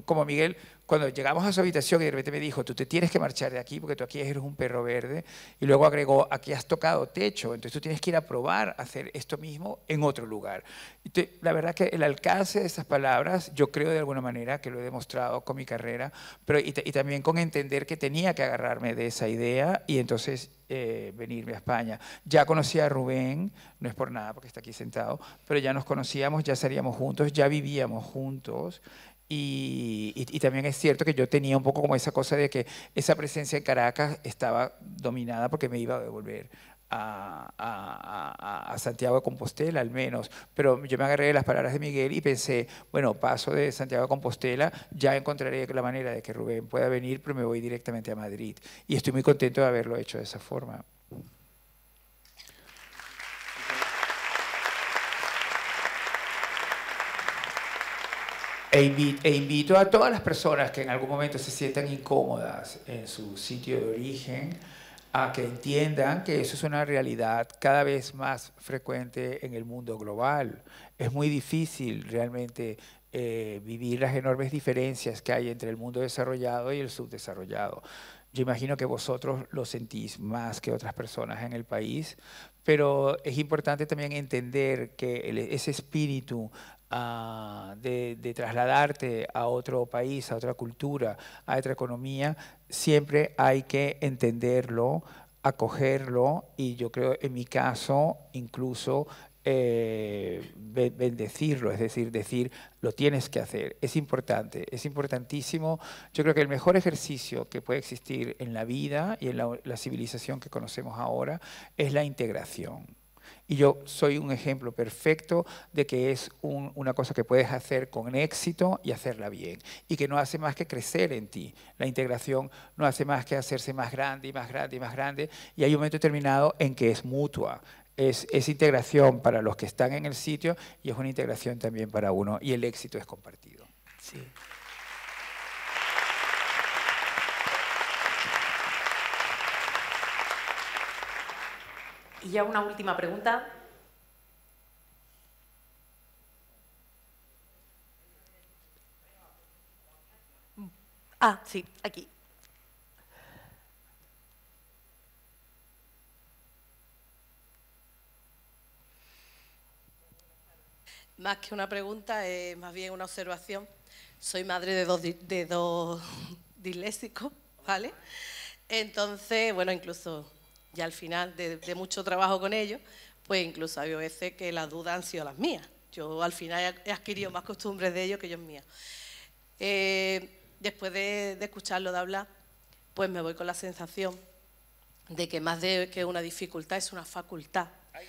S4: como Miguel, cuando llegamos a su habitación y de repente me dijo, tú te tienes que marchar de aquí porque tú aquí eres un perro verde, y luego agregó, aquí has tocado techo, entonces tú tienes que ir a probar hacer esto mismo en otro lugar. Entonces, la verdad que el alcance de esas palabras, yo creo de alguna manera que lo he demostrado con mi carrera, pero y también con entender que tenía que agarrarme de esa idea y entonces venirme a España. Ya conocía a Rubén, no es por nada porque está aquí sentado, pero ya nos conocíamos, ya salíamos juntos, ya vivíamos juntos. Y también es cierto que yo tenía un poco como esa cosa de que esa presencia en Caracas estaba dominada porque me iba a devolver a Santiago de Compostela al menos, pero yo me agarré de las palabras de Miguel y pensé, bueno, paso de Santiago de Compostela, ya encontraré la manera de que Rubén pueda venir, pero me voy directamente a Madrid. Y estoy muy contento de haberlo hecho de esa forma. E invito a todas las personas que en algún momento se sientan incómodas en su sitio de origen a que entiendan que eso es una realidad cada vez más frecuente en el mundo global. Es muy difícil realmente vivir las enormes diferencias que hay entre el mundo desarrollado y el subdesarrollado. Yo imagino que vosotros lo sentís más que otras personas en el país, pero es importante también entender que ese espíritu de trasladarte a otro país, a otra cultura, a otra economía, siempre hay que entenderlo, acogerlo y yo creo en mi caso incluso bendecirlo, es decir, lo tienes que hacer. Es importante, es importantísimo. Yo creo que el mejor ejercicio que puede existir en la vida y en la civilización que conocemos ahora es la integración. Y yo soy un ejemplo perfecto de que es una cosa que puedes hacer con éxito y hacerla bien. Y que no hace más que crecer en ti. La integración no hace más que hacerse más grande y más grande y más grande. Y hay un momento determinado en que es mutua. Es integración para los que están en el sitio y es una integración también para uno. Y el éxito es compartido.
S3: Sí. Y ya una última pregunta. Ah, sí, aquí.
S7: Más que una pregunta, es más bien una observación. Soy madre de dos disléxicos, ¿vale? Entonces, bueno, incluso ya al final de mucho trabajo con ellos, pues incluso ha habido veces que las dudas han sido las mías. Yo al final he adquirido más costumbres de ellos que ellos mías. Después de escucharlo de hablar, pues me voy con la sensación de que más de que una dificultad es una facultad.
S4: Ay,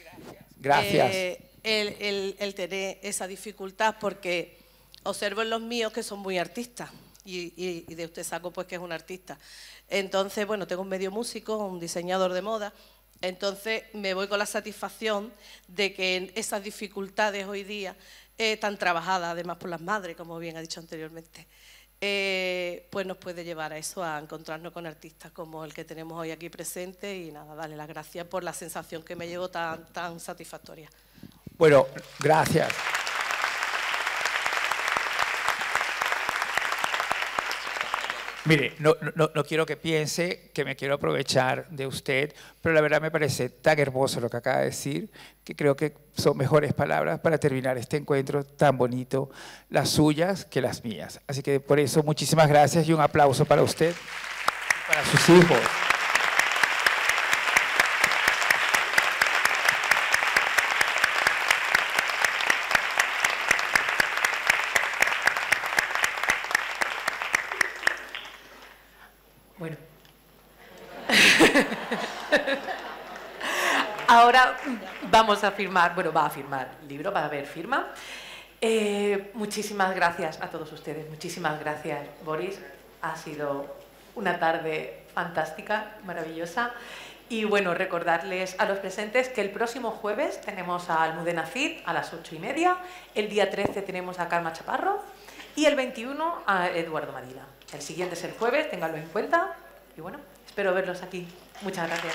S4: gracias.
S7: El tener esa dificultad, porque observo en los míos que son muy artistas y de usted saco pues que es un artista. Entonces, bueno, tengo un medio músico, un diseñador de moda, entonces me voy con la satisfacción de que esas dificultades hoy día, tan trabajadas además por las madres, como bien ha dicho anteriormente, pues nos puede llevar a eso, a encontrarnos con artistas como el que tenemos hoy aquí presente y nada, darle las gracias por la sensación que me llevo tan satisfactoria.
S4: Bueno, gracias. Mire, no quiero que piense que me quiero aprovechar de usted, pero la verdad me parece tan hermoso lo que acaba de decir, que creo que son mejores palabras para terminar este encuentro tan bonito, las suyas que las mías. Así que por eso muchísimas gracias y un aplauso para usted y para sus hijos.
S3: Bueno. Ahora vamos a firmar, bueno, va a firmar el libro, va a haber firma. Muchísimas gracias a todos ustedes, muchísimas gracias, Boris. Ha sido una tarde fantástica, maravillosa. Y bueno, recordarles a los presentes que el próximo jueves tenemos a Almudena Cid a las 8:30, el día 13 tenemos a Karma Chaparro y el 21 a Eduardo Madina. El siguiente es el jueves, ténganlo en cuenta. Y bueno, espero verlos aquí. Muchas gracias.